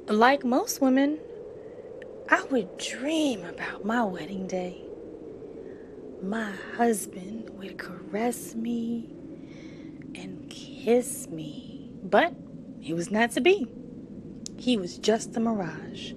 Like most women, I would dream about my wedding day. My husband would caress me and kiss me, but he was not to be. He was just a mirage.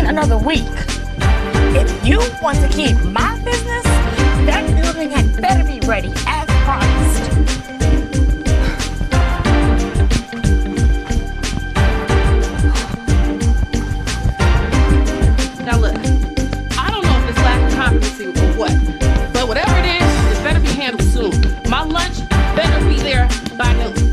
Another week. If you want to keep my business, that building had better be ready as promised. Now look, I don't know if it's lack of competency or what, but whatever it is, it better be handled soon. My lunch better be there by noon.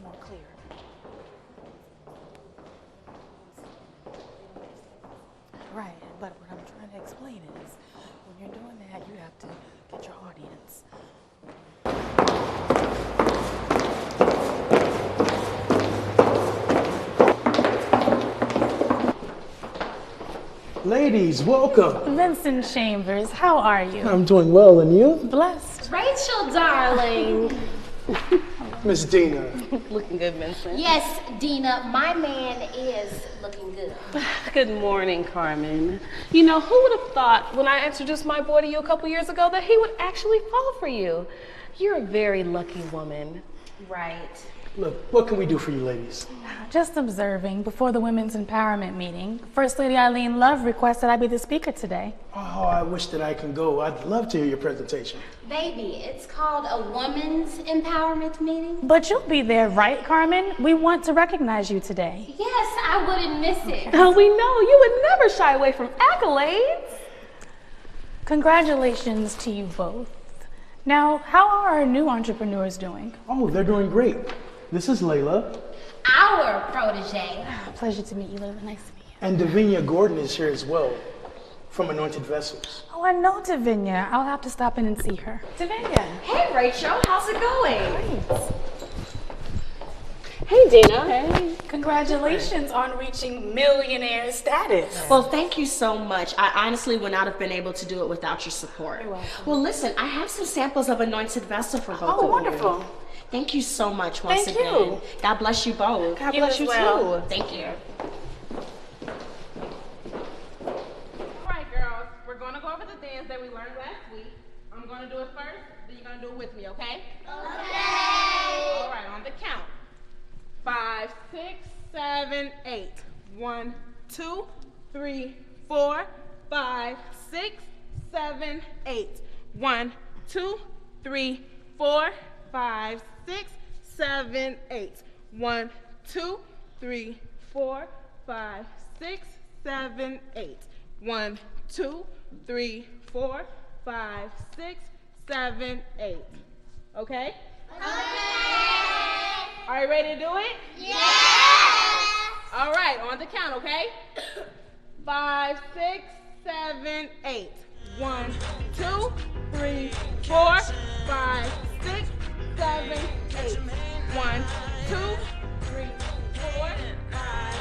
More clear. Right, but what I'm trying to explain is when you're doing that, you have to get your audience. Ladies, welcome. Vincent Chambers, how are you? I'm doing well, and you? Blessed. Rachel, darling. Miss Dina. Looking good, Vincent. Yes, Dina, my man is looking good. Good morning, Carmen. You know, who would have thought when I introduced my boy to you a couple years ago that he would actually fall for you? You're a very lucky woman. Right. Look, what can we do for you ladies? Just observing before the Women's Empowerment meeting, First Lady Eileen Love requested I be the speaker today. Oh, I wish that I can go. I'd love to hear your presentation. Baby, it's called a woman's empowerment meeting. But you'll be there, right, Carmen? We want to recognize you today. Yes, I wouldn't miss it. Oh, we know you would never shy away from accolades. Congratulations to you both. Now, how are our new entrepreneurs doing? Oh, they're doing great. This is Layla. Our protege. Pleasure to meet you, Layla. Nice to meet you. And Davinia Gordon is here as well, from Anointed Vessels. Oh, I know Davinia. I'll have to stop in and see her. Davinia. Hey, Rachel, how's it going? Hey, Dina. Hey. Congratulations on reaching millionaire status. Well, thank you so much. I honestly would not have been able to do it without your support. You're welcome. Well, listen, I have some samples of Anointed Vessel for both of Oh, you. wonderful. Thank you so much once Thank again. you. God bless you both. God bless you well. too. Thank you. All right, girls, we're going to go over the dance that we learned last week. I'm going to do it first, then you're going to do it with me, okay? Okay. All right, on the count. 5, 6, 7, 8. 1, 2, 3, 4, 5, 6, 7, 8. 1, 2, 3, 4, 5, 6, 7, 8. 1, 2, 3, 4, 5, 6, 7, 8. 1, 2, 3, 4, 5, 6, 7, 8. Okay? Are you ready to do it? Yes! All right, on the count, okay? 5, 6, 7, 8. 1, 2, 3, 4, 5, 6, 7, 8. 1, 2, 3, 4, 5,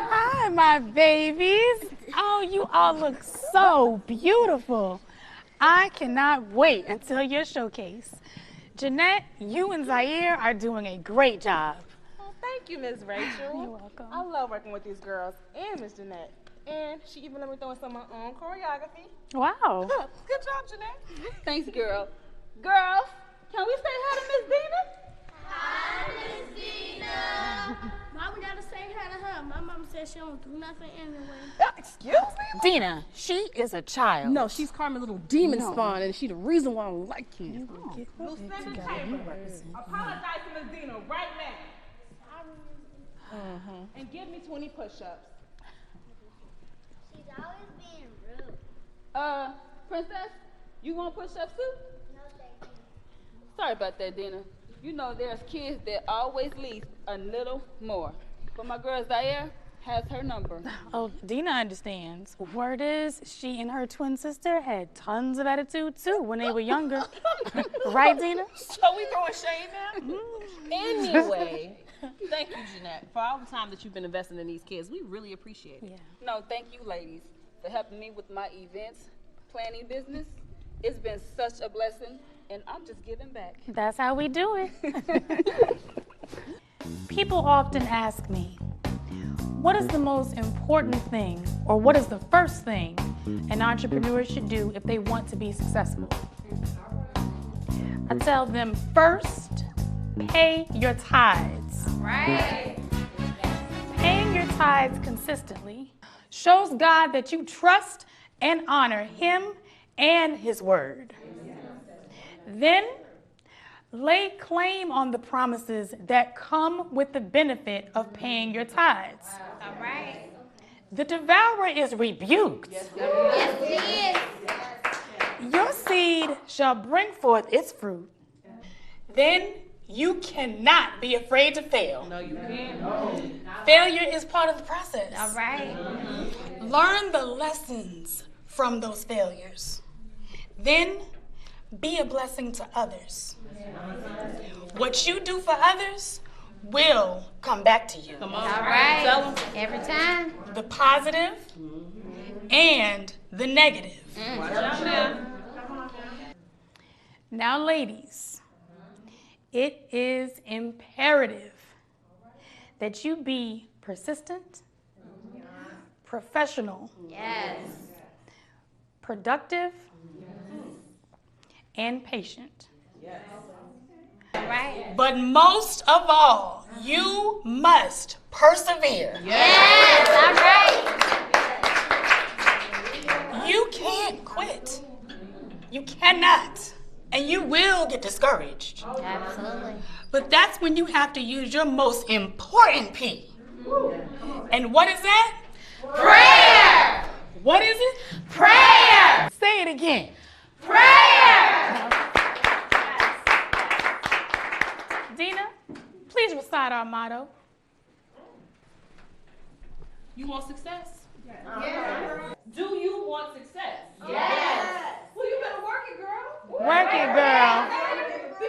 Hi, my babies. Oh, you all look so beautiful. I cannot wait until your showcase. Jeanette, you and Zaire are doing a great job. Well, thank you, Miss Rachel. You're welcome. I love working with these girls and Miss Jeanette. And she even let me throw in some of my own choreography. Wow. Good job, Jeanette. Thanks, girl. Girls, can we say hi to Miss Dina? Hi, Miss Dina. Why we gotta say hi to her? My mom said she don't do nothing anyway. Excuse me? Dina, she is a child. No, she's Carmen's little demon spawn, and she the reason why I don't like kids. Lucinda Chamber. Apologize to Miss Dina right now. And give me 20 push-ups. She's always being rude. Princess, you want push-ups too? No, thank you. Sorry about that, Dina. You know there's kids that always leave a little more. But my girl Zaire has her number. Oh, Dina understands. Word is, she and her twin sister had tons of attitude too when they were younger. Right, Dina? So we throwing shade now? Anyway, thank you, Jeanette, for all the time that you've been investing in these kids. We really appreciate it. Yeah. No, thank you, ladies, for helping me with my events planning business. It's been such a blessing, and I'm just giving back. That's how we do it. People often ask me, what is the most important thing, or what is the first thing an entrepreneur should do if they want to be successful? I tell them, first, pay your tithes. Right. Paying your tithes consistently shows God that you trust and honor Him and His word. Then, lay claim on the promises that come with the benefit of paying your tithes. All right. The devourer is rebuked. Yes, he is. Your seed shall bring forth its fruit. Then you cannot be afraid to fail. No, you can't. Failure is part of the process. All right. Learn the lessons from those failures. Then be a blessing to others. What you do for others will come back to you. Come on. All right. Tell 'em. Every time. The positive and the negative. Watch out now. Now, ladies, it is imperative that you be persistent, professional, Yes. productive, and patient. All right. But most of all, you must persevere. Yes. All right. You can't quit. You cannot. And you will get discouraged. Absolutely. But that's when you have to use your most important P. And what is that? Prayer. What is it? Prayer. Say it again. Prayer. Dina, please recite our motto. You want success? Yes. Do you want success? Yes. Well, you better work it, girl. Work it, girl. Because the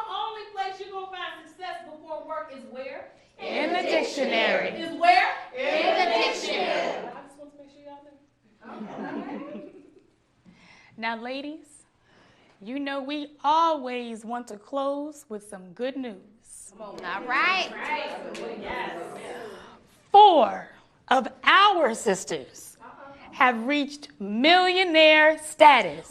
only place you're going to find success before work is where? In the dictionary. Is where? In the dictionary. I just want to make sure y'all know. Now, ladies, you know we always want to close with some good news. All right. 4 of our sisters have reached millionaire status.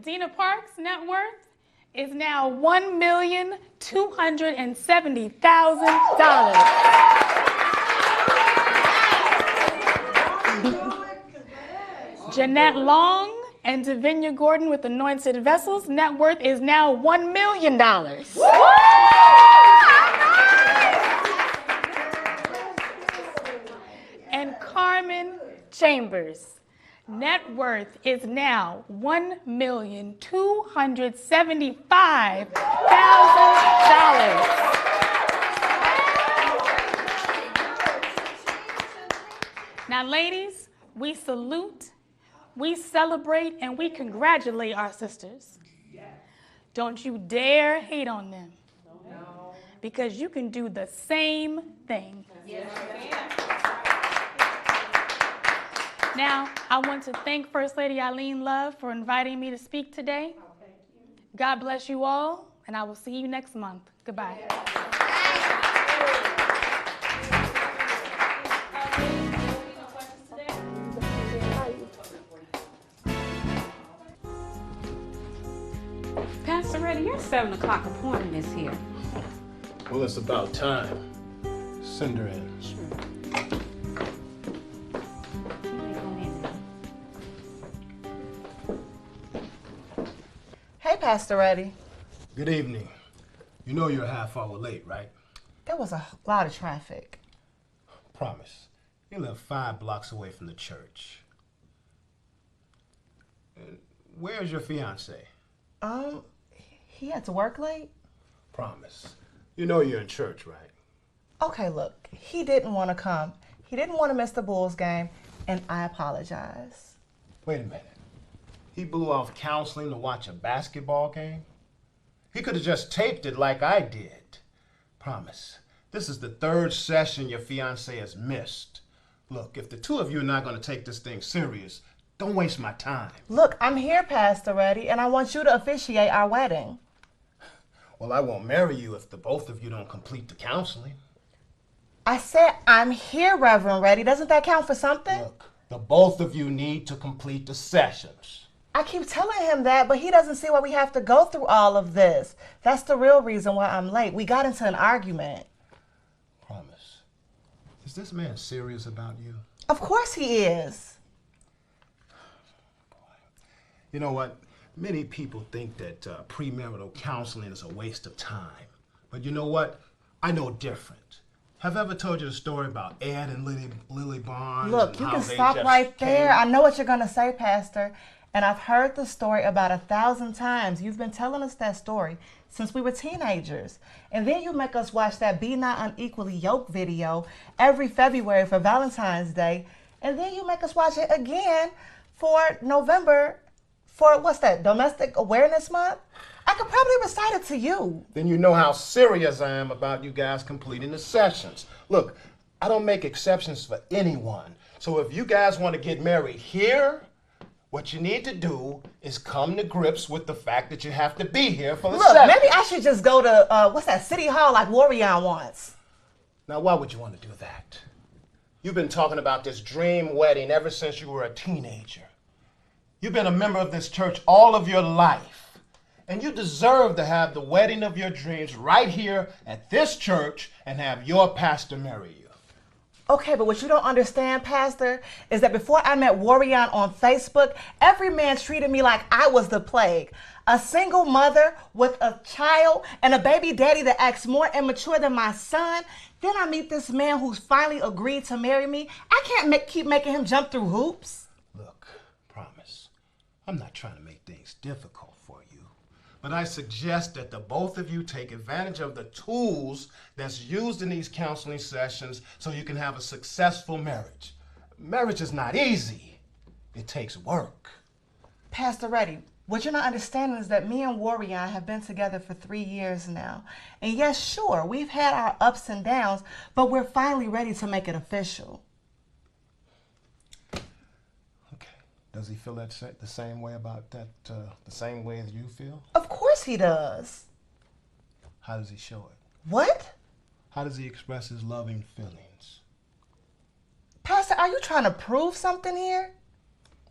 Dina Parks' net worth is now $1,270,000. Jeanette Long and Davinia Gordon with Anointed Vessels' net worth is now $1 million. And Carmen Chambers' net worth is now $1,275,000. Now, ladies, we salute, we celebrate, and we congratulate our sisters. Don't you dare hate on them. Because you can do the same thing. Now, I want to thank First Lady Eileen Love for inviting me to speak today. God bless you all, and I will see you next month. Goodbye. Pastor Reddy, your 7 o'clock appointment is here. Well, it's about time. Send her in. Sure. Hey, Pastor Reddy. Good evening. You know you're a half hour late, right? There was a lot of traffic. Promise. You live 5 blocks away from the church. Where's your fiance? He had to work late? Promise. You know you're in church, right? Okay, look, he didn't want to come. He didn't want to miss the Bulls game, and I apologize. Wait a minute. He blew off counseling to watch a basketball game? He could have just taped it like I did. Promise. This is the 3rd session your fiance has missed. Look, if the two of you are not going to take this thing serious, don't waste my time. Look, I'm here, Pastor Reddy, and I want you to officiate our wedding. Well, I won't marry you if the both of you don't complete the counseling. I said I'm here, Reverend Reddy. Doesn't that count for something? Look, the both of you need to complete the sessions. I keep telling him that, but he doesn't see why we have to go through all of this. That's the real reason why I'm late. We got into an argument. Promise. Is this man serious about you? Of course he is. You know what? Many people think that premarital counseling is a waste of time. But you know what? I know different. Have I ever told you the story about Ed and Lily Barnes? Look, you can stop right there. I know what you're going to say, Pastor. And I've heard the story about 1,000 times. You've been telling us that story since we were teenagers. And then you make us watch that Be Not Unequally Yoked video every February for Valentine's Day. And then you make us watch it again for November for, what's that, Domestic Awareness Month? I could probably recite it to you. Then you know how serious I am about you guys completing the sessions. Look, I don't make exceptions for anyone. So if you guys want to get married here, what you need to do is come to grips with the fact that you have to be here for the session. Maybe I should just go to, what's that, City Hall like Warrior wants. Now, why would you want to do that? You've been talking about this dream wedding ever since you were a teenager. You've been a member of this church all of your life. And you deserve to have the wedding of your dreams right here at this church and have your pastor marry you. Okay, but what you don't understand, Pastor, is that before I met Warrior on Facebook, every man treated me like I was the plague. A single mother with a child and a baby daddy that acts more immature than my son. Then I meet this man who's finally agreed to marry me. I can't keep making him jump through hoops. Look, promise, I'm not trying to make things difficult for you. But I suggest that the both of you take advantage of the tools that's used in these counseling sessions so you can have a successful marriage. Marriage is not easy. It takes work. Pastor Reddy, what you're not understanding is that me and Warrior have been together for 3 years now. And yes, sure, we've had our ups and downs, but we're finally ready to make it official. Does he feel that the same way about that, the same way that you feel? Of course he does. How does he show it? What? How does he express his loving feelings? Pastor, are you trying to prove something here?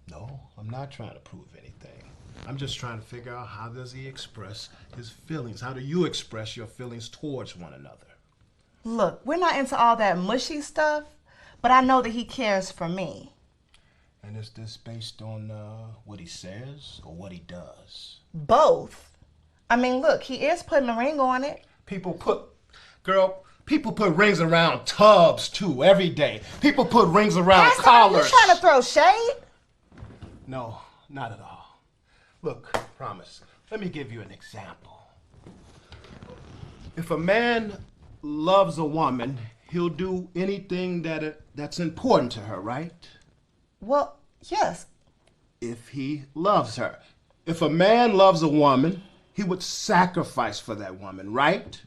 No, I'm not trying to prove anything. I'm just trying to figure out how does he express his feelings? How do you express your feelings towards one another? Look, we're not into all that mushy stuff, but I know that he cares for me. And is this based on what he says or what he does? Both. I mean, look, he is putting a ring on it. People put rings around tubs too every day. People put rings around collars. Are you trying to throw shade? No, not at all. Look, promise, let me give you an example. If a man loves a woman, he'll do anything that's important to her, right? Well, yes. If he loves her. If a man loves a woman, he would sacrifice for that woman, right?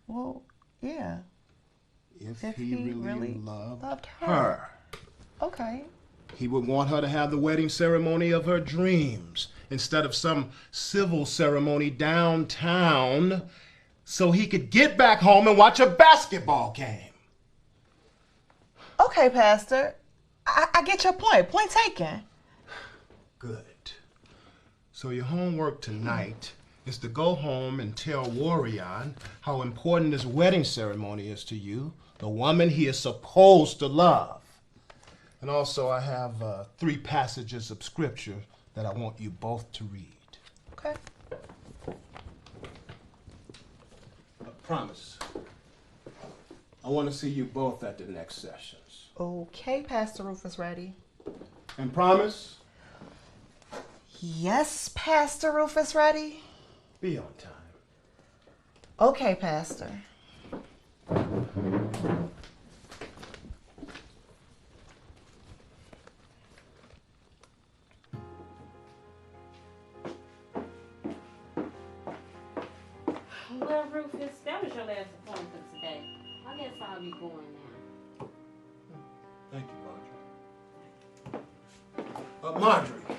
Well, yeah. If he really loved her. her. Okay. He would want her to have the wedding ceremony of her dreams instead of some civil ceremony downtown so he could get back home and watch a basketball game. Okay, Pastor. I get your point. Point taken. Good. So your homework tonight is to go home and tell Warrior how important this wedding ceremony is to you, the woman he is supposed to love. And also I have 3 passages of scripture that I want you both to read. Okay. Promise. I want to see you both at the next sessions. Okay, Pastor Rufus Reddy. And promise? Yes, Pastor Rufus Reddy. Be on time. Okay, Pastor. Well, Rufus, that was your last appointment for today. I guess I'll be going now. Thank you, Marjorie. Marjorie,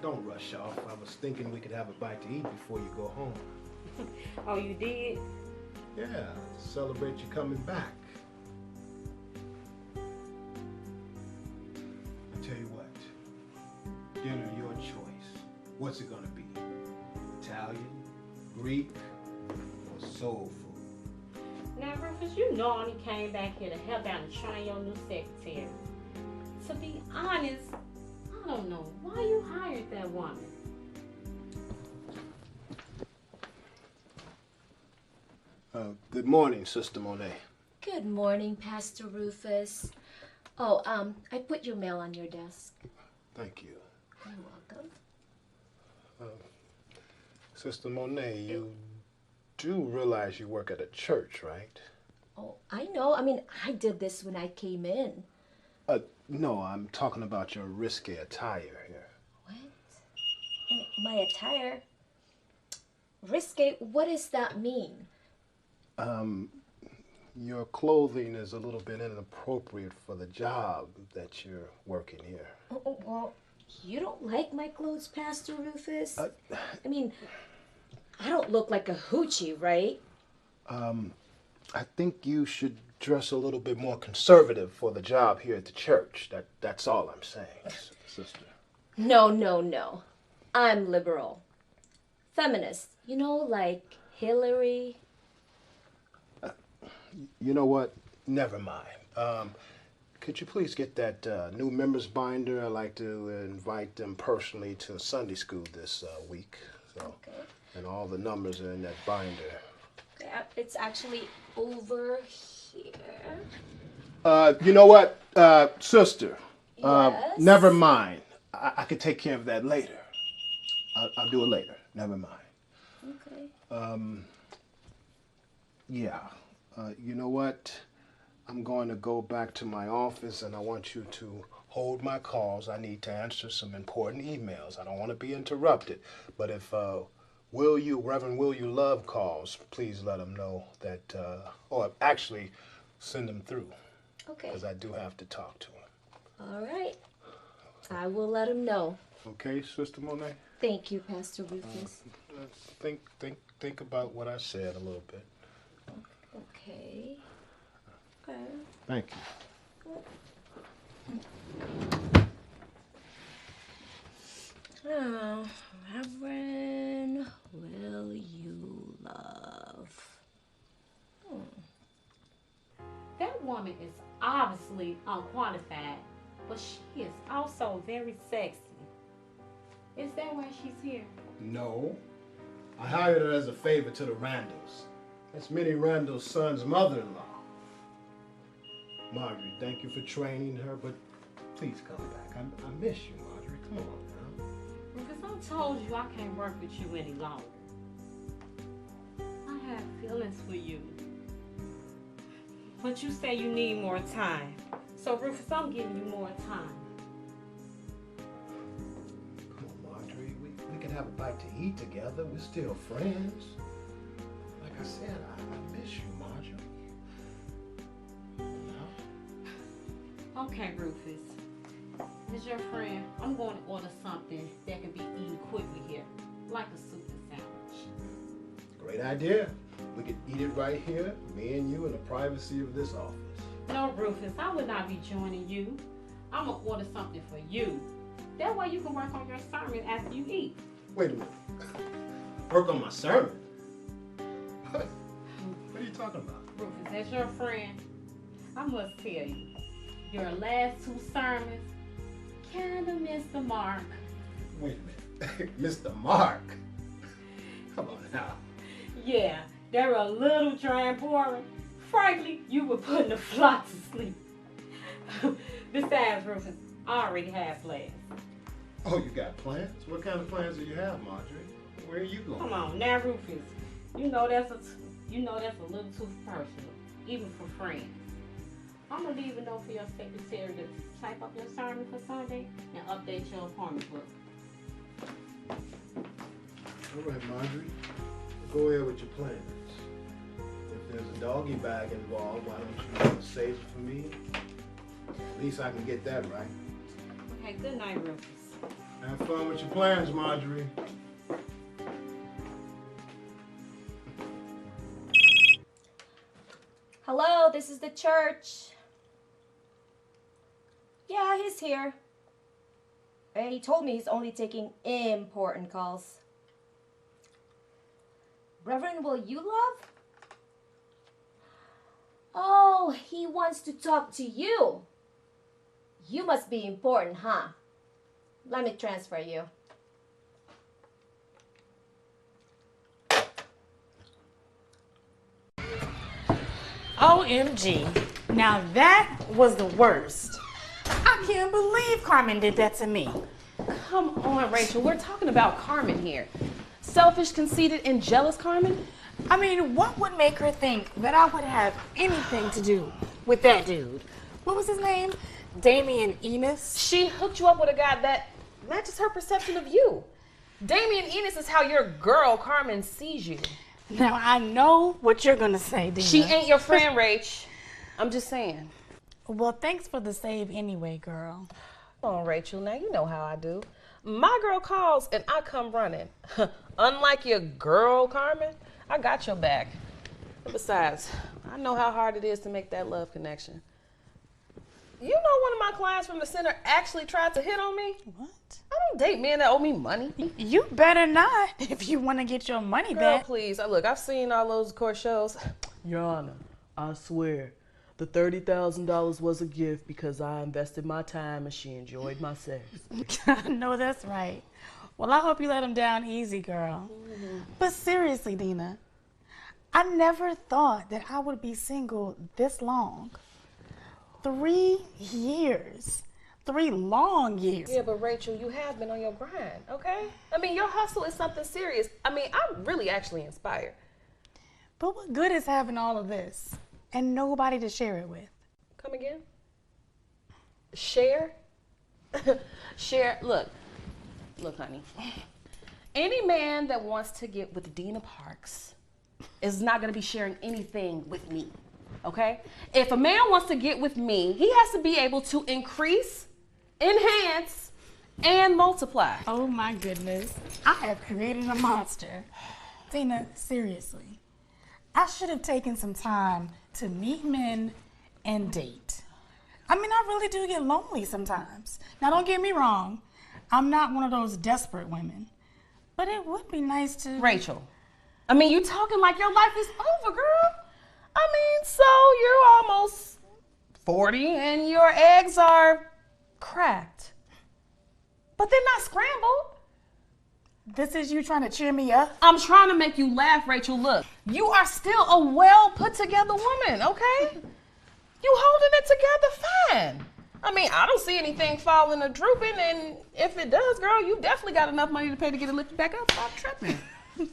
don't rush off. I was thinking we could have a bite to eat before you go home. Oh, you did? Yeah, celebrate you coming back. I tell you what, dinner your choice. What's it gonna be? Italian, Greek, or soul food? Now, Rufus, you know I only came back here to help out and train your new secretary. To be honest, I don't know why you hired that woman. Good morning, Sister Monet. Good morning, Pastor Rufus. Oh, I put your mail on your desk. Thank you. You're welcome. Sister Monet, you do realize you work at a church, right? Oh, I know. I mean, I did this when I came in. No, I'm talking about your risque attire here. What? My attire? Risque? What does that mean? Your clothing is a little bit inappropriate for the job that you're working here. Oh, well, you don't like my clothes, Pastor Rufus? I mean, I don't look like a hoochie, right? I think you should dress a little bit more conservative for the job here at the church. That's all I'm saying, sister. No. I'm liberal. Feminist. You know, like Hillary. You know what? Never mind. Could you please get that new members binder? I'd like to invite them personally to Sunday school this week. So, Okay. And all the numbers are in that binder. It's actually over here. You know what, sister? Yes? Never mind. I could take care of that later. I'll do it later. Never mind. Okay. Yeah. You know what? I'm going to go back to my office and I want you to hold my calls. I need to answer some important emails. I don't want to be interrupted. But if Reverend Will You Love calls, please let them know that, or actually send them through. Okay. Because I do have to talk to him. All right. I will let him know. Okay, Sister Monet? Thank you, Pastor Rufus. Think about what I said a little bit. Okay. Okay. Thank you. Oh, Reverend Will You Love. That woman is obviously unqualified, but she is also very sexy. Is that why she's here? No. I hired her as a favor to the Randalls. That's Minnie Randall's son's mother-in-law. Marjorie, thank you for training her, but please come back. I miss you, Marjorie. Come on now. Because I told you I can't work with you any longer. I have feelings for you. But you say you need more time. So Rufus, I'm giving you more time. Come on, Marjorie. We can have a bite to eat together. We're still friends. Like I said, I miss you, Marjorie. Okay, Rufus. As your friend, I'm going to order something that can be eaten quickly here, like a soup and sandwich. Great idea. We could eat it right here, me and you, in the privacy of this office. No, Rufus, I would not be joining you. I'm going to order something for you. That way you can work on your sermon after you eat. Wait a minute. Work on my sermon? What are you talking about? Rufus, as your friend, I must tell you, your last two sermons kind of missed the mark. Wait a minute. Mr. Mark? Come on now. Yeah, they were a little dry and boring. Frankly, you were putting the flock to sleep. Besides, Rufus, I already have plans. Oh, you got plans? What kind of plans do you have, Marjorie? Where are you going? Come on, now, Rufus. You know that's a little too personal, even for friends. I'm gonna leave a note for your secretary to type up your sermon for Sunday and update your appointment book. All right, Marjorie. Go ahead with your plans. If there's a doggy bag involved, why don't you save it for me? At least I can get that right. Okay, good night, Rufus. Have fun with your plans, Marjorie. Hello, this is the church. Yeah, he's here. And he told me he's only taking important calls. Reverend, will you love? Oh, he wants to talk to you. You must be important, huh? Let me transfer you. OMG. Now that was the worst. I can't believe Carmen did that to me. Come on, Rachel. We're talking about Carmen here. Selfish, conceited, and jealous Carmen? I mean, what would make her think that I would have anything to do with that dude? What was his name? Damian Enos? She hooked you up with a guy that matches her perception of you. Damian Enos is how your girl Carmen sees you. Now, I know what you're going to say, Dina. She ain't your friend, Rach. I'm just saying. Well, thanks for the save anyway, girl. Come on, Rachel. Now, you know how I do. My girl calls and I come running. Unlike your girl, Carmen, I got your back. Besides, I know how hard it is to make that love connection. You know one of my clients from the center actually tried to hit on me? What? I don't date men that owe me money. You better not if you want to get your money Girl, back. please. Look, I've seen all those court shows. Your Honor, I swear, the $30,000 was a gift because I invested my time and she enjoyed my sex. I know that's right. Well, I hope you let him down easy, girl. Mm-hmm. But seriously, Dina, I never thought that I would be single this long. 3 years. 3 long years. Yeah, but Rachel, you have been on your grind, okay? I mean, your hustle is something serious. I mean, I'm really actually inspired. But what good is having all of this and nobody to share it with? Come again? Share? Share, look, honey. Any man that wants to get with Dina Parks is not gonna be sharing anything with me. Okay? If a man wants to get with me, he has to be able to increase, enhance, and multiply. Oh my goodness. I have created a monster. Dina, seriously. I should have taken some time to meet men and date. I mean, I really do get lonely sometimes. Now, don't get me wrong. I'm not one of those desperate women. But it would be nice to... Rachel, I mean, you talking like your life is over, girl. I mean, so you're almost 40 and your eggs are cracked. But they're not scrambled. This is you trying to cheer me up? I'm trying to make you laugh, Rachel. Look, you are still a well put together woman, okay? You holding it together fine. I mean, I don't see anything falling or drooping, and if it does, girl, you definitely got enough money to pay to get it lifted back up. Stop tripping.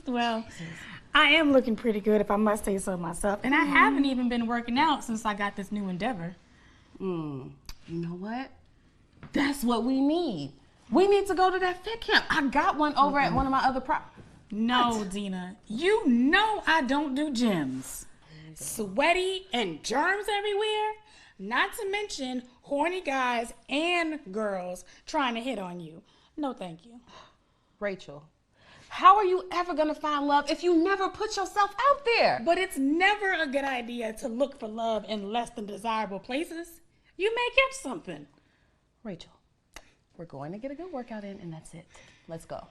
Well, I am looking pretty good, if I must say so myself. And I haven't even been working out since I got this new endeavor. You know what? That's what we need. We need to go to that fit camp. I got one over at one of my other No, Dina. You know I don't do gyms. Sweaty and germs everywhere. Not to mention horny guys and girls trying to hit on you. No, thank you. Rachel, how are you ever going to find love if you never put yourself out there? But it's never a good idea to look for love in less than desirable places. You may catch something. Rachel, we're going to get a good workout in, and that's it. Let's go.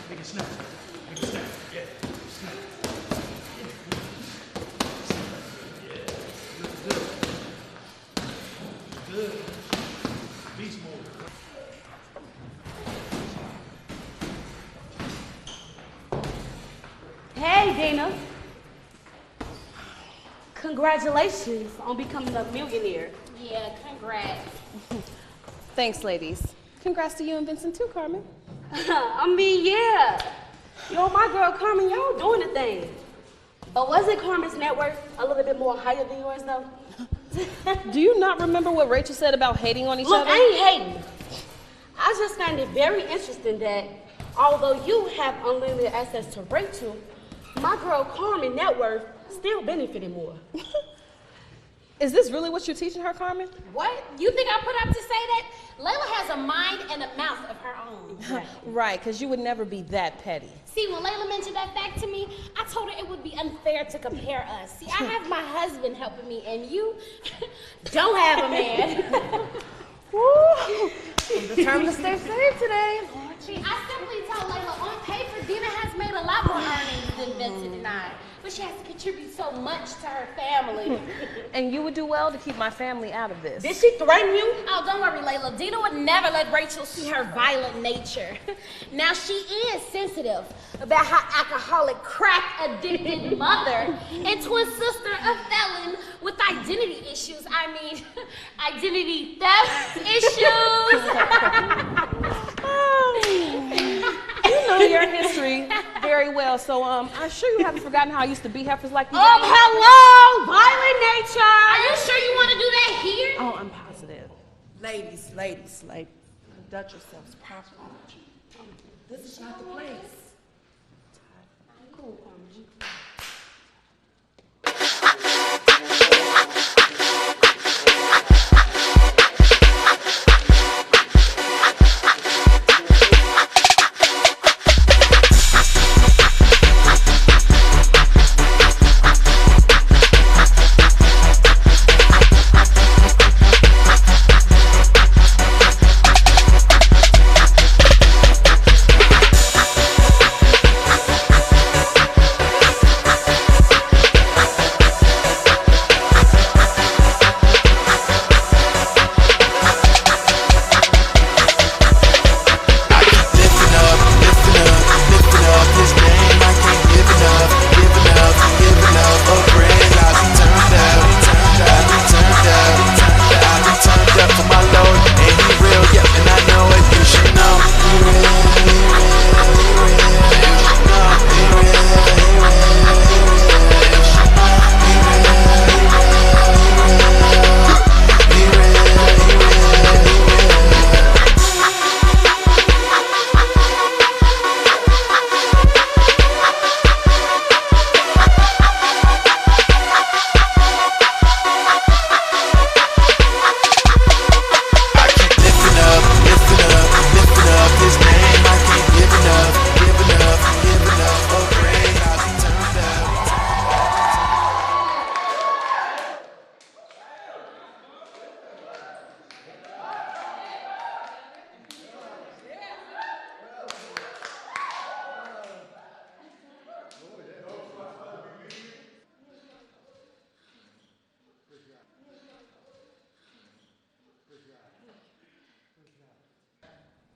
Make it snap. Make it snap. Yeah. Snap. Yeah. Look good. Good. Beast mode. Hey, Dana. Congratulations on becoming a millionaire. Yeah, congrats. Thanks, ladies. Congrats to you and Vincent too, Carmen. I mean, yeah. Yo, my girl Carmen, y'all doing the thing. But wasn't Carmen's net worth a little bit more higher than yours, though? Do you not remember what Rachel said about hating on each Look, other? I ain't hating. I just find it very interesting that Although you have unlimited access to Rachel, my girl Carmen net worth still benefited more. Is this really what you're teaching her, Carmen? What? You think I put up to say that? Layla has a mind and a mouth of her own. Right, because you would never be that petty. See, when Layla mentioned that fact to me, I told her it would be unfair to compare us. See, I have my husband helping me, and you don't have a man. Woo! I'm determined to stay safe today. See, I simply told Layla on paper, Dina has made a lot more earnings than Vincent and I. But she has to contribute so much to her family. And you would do well to keep my family out of this. Did she threaten you? Oh, don't worry, Layla. Dina would never let Rachel see her violent nature. Now, she is sensitive about her alcoholic, crack-addicted mother and twin sister, a felon with identity issues. I mean, identity theft issues. You know your history very well, so I'm sure you haven't forgotten how I used to beat heifers like you. Hello, violent nature. Are you sure you want to do that here? Oh, I'm positive. Ladies, conduct yourselves properly. This is not the place. Cool, Carmen.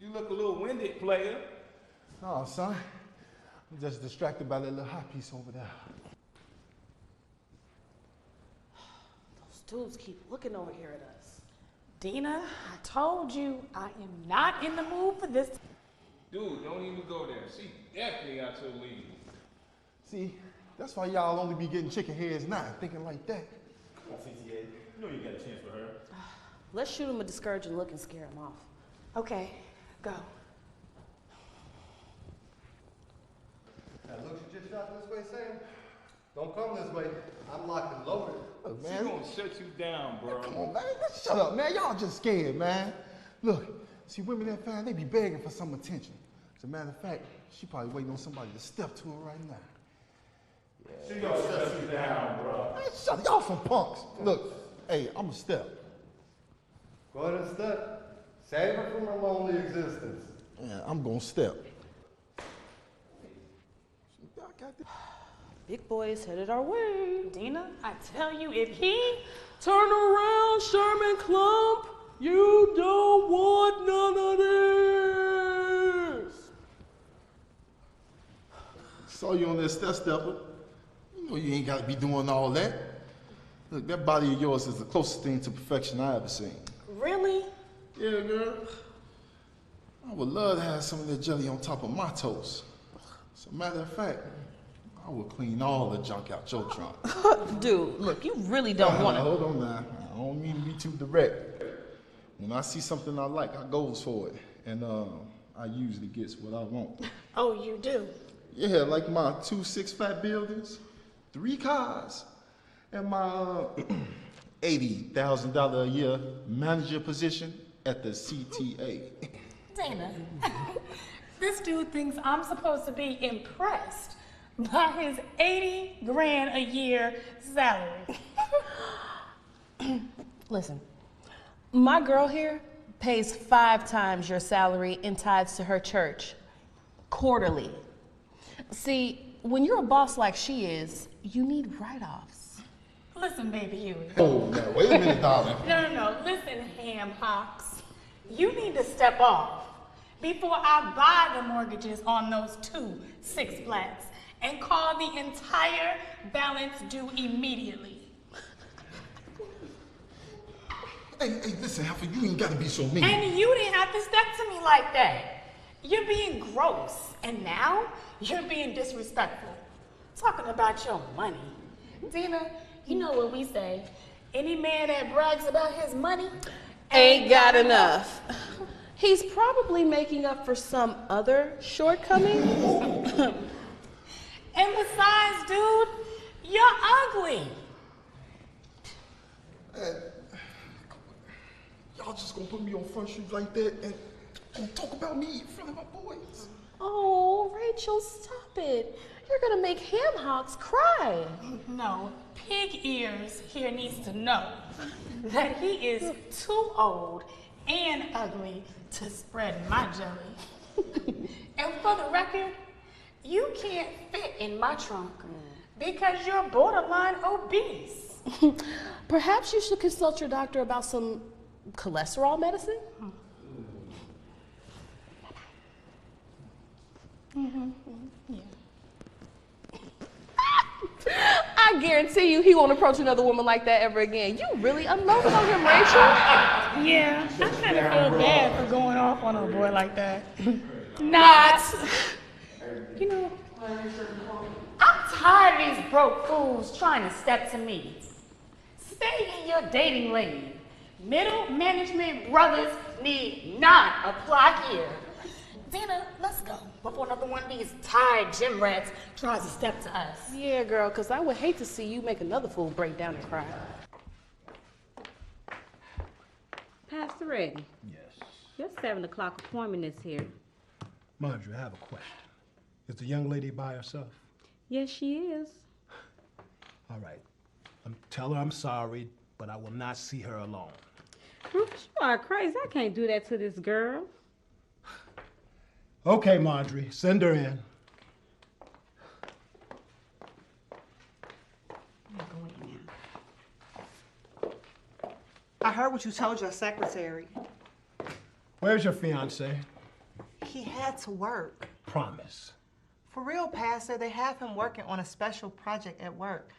You look a little winded, player. No, son. I'm just distracted by that little hot piece over there. Those dudes keep looking over here at us. Dina, I told you I am not in the mood for this. Dude, don't even go there. She definitely got your lead. See, that's why y'all only be getting chicken heads now, thinking like that. Come on, CTA. You know you got a chance for her. Let's shoot him a discouraging look and scare him off. Okay, go. Now look, you just shot this way, Sam. Don't come this way. I'm locked and loaded. Look, She man. gonna shut you down, bro. Come on, man. Shut up, man. Y'all just scared, man. Look, see, women that fine, they be begging for some attention. As a matter of fact, she probably waiting on somebody to step to her right now. She gonna shut you down, bro. Man, shut y'all some punks. Look, hey, I'm a step. Go ahead and step. Save her from her lonely existence. Yeah, I'm gonna step. Big boys headed our way. Dina, I tell you, if he Turn around, Sherman Clump. You don't want none of this. Saw you on that stepper. You know you ain't gotta be doing all that. Look, that body of yours is the closest thing to perfection I ever seen. really? Yeah, girl. I would love to have some of that jelly on top of my toast. As a matter of fact, I would clean all the junk out your trunk. Dude, look, you really don't want to. Hold on now. I don't mean to be too direct. When I see something I like, I goes for it. And I I usually gets what I want. Oh, you do? Yeah, like my 2 six-flat buildings, 3 cars, and my $80,000 a year manager position at the CTA. Dana, this dude thinks I'm supposed to be impressed by his 80 grand a year salary. Listen, my girl here pays 5 times your salary in tithes to her church, quarterly. See, when you're a boss like she is, you need write-offs. Listen, baby Huey. Oh, now, wait a minute, darling. No. Listen, ham hocks. You need to step off before I buy the mortgages on those 2 six-flats and call the entire balance due immediately. Hey, listen, Alpha, you ain't gotta be so mean. And you didn't have to step to me like that. You're being gross, and now you're being disrespectful. Talking about your money. Dina, you know what we say. Any man that brags about his money Ain't got enough. He's probably making up for some other shortcoming. And besides, dude, you're ugly. Y'all just gonna put me on Front Street like that and talk about me in front of my boys. Oh, Rachel, stop it. You're gonna make ham hocks cry. No, Pig Ears here needs to know that he is too old and ugly to spread my jelly. And for the record, you can't fit in my trunk because you're borderline obese. Perhaps you should consult your doctor about some cholesterol medicine? Yeah. I guarantee you he won't approach another woman like that ever again. You really unloaded on him, Rachel. Yeah, I kind of feel bad for going off on a boy like that. Not. You know, I'm tired of these broke fools trying to step to me. Stay in your dating lane. Middle management brothers need not apply here. Dina, let's go before another one of these tired gym rats tries to step to us. Yeah, girl, because I would hate to see you make another fool break down and cry. Pastor Reggie. Yes. Your 7 o'clock appointment is here. Marjorie, I have a question. Is the young lady by herself? Yes, she is. All right. Tell her I'm sorry, but I will not see her alone. Rufus, you are crazy. I can't do that to this girl. Okay, Marjorie, send her in. I heard what you told your secretary. Where's your fiance? He had to work. Promise. For real, Pastor, they have him working on a special project at work.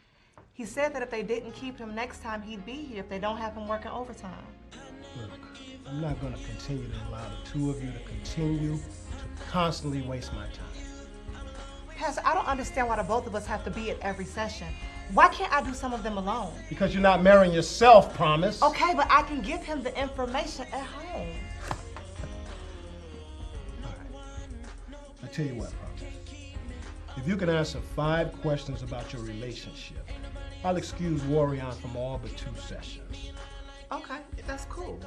He said that if they didn't keep him next time, he'd be here if they don't have him working overtime. Look, I'm not going to continue to allow the two of you to continue to constantly waste my time. Pastor, I don't understand why the both of us have to be at every session. Why can't I do some of them alone? Because you're not marrying yourself, Promise. Okay, but I can give him the information at home. I tell you what, Promise. If you can answer 5 questions about your relationship, I'll excuse Warion from all but 2 sessions. Okay, that's cool.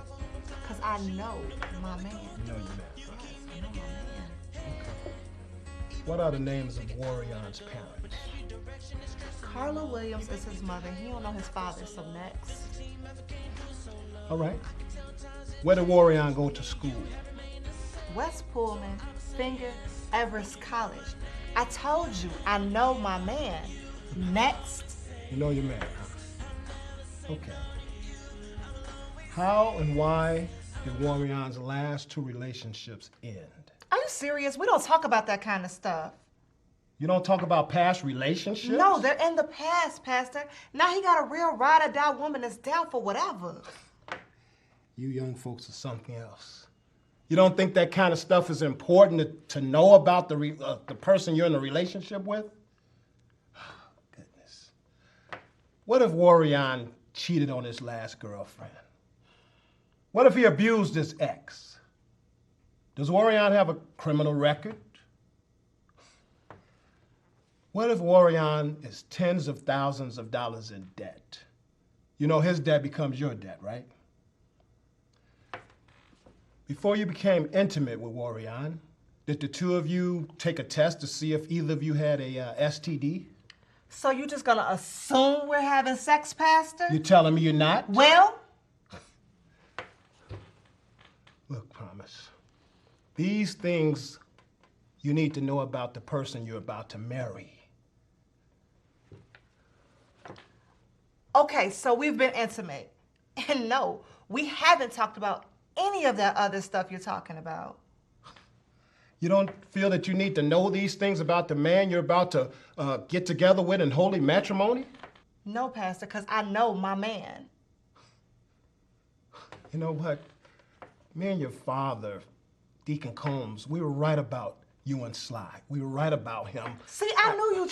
Because I know my man. You know your man. Yes, I know my man. Okay. What are the names of Warion's parents? Carla Williams is his mother. He don't know his father, so next. All right. Where did Warion go to school? West Pullman, Finger, Everest College. I told you, I know my man. Next. You know your man, huh? Okay. How and why did Warion's last 2 relationships end? Are you serious? We don't talk about that kind of stuff. You don't talk about past relationships? No, they're in the past, Pastor. Now he got a real ride-or-die woman that's down for whatever. You young folks are something else. You don't think that kind of stuff is important to know about the person you're in a relationship with? Goodness. What if Warion cheated on his last girlfriend? What if he abused his ex? Does Warion have a criminal record? What if Warion is tens of thousands of dollars in debt? You know his debt becomes your debt, right? Before you became intimate with Warion, did the two of you take a test to see if either of you had a STD? So you just gonna assume we're having sex, Pastor? You telling me you're not? Well? Look, Promise. These things you need to know about the person you're about to marry. Okay, so we've been intimate. And no, we haven't talked about any of that other stuff you're talking about. You don't feel that you need to know these things about the man you're about to get together with in holy matrimony? No, Pastor, because I know my man. You know what? Me and your father, Deacon Combs, we were right about you and Sly. We were right about him. See, I knew you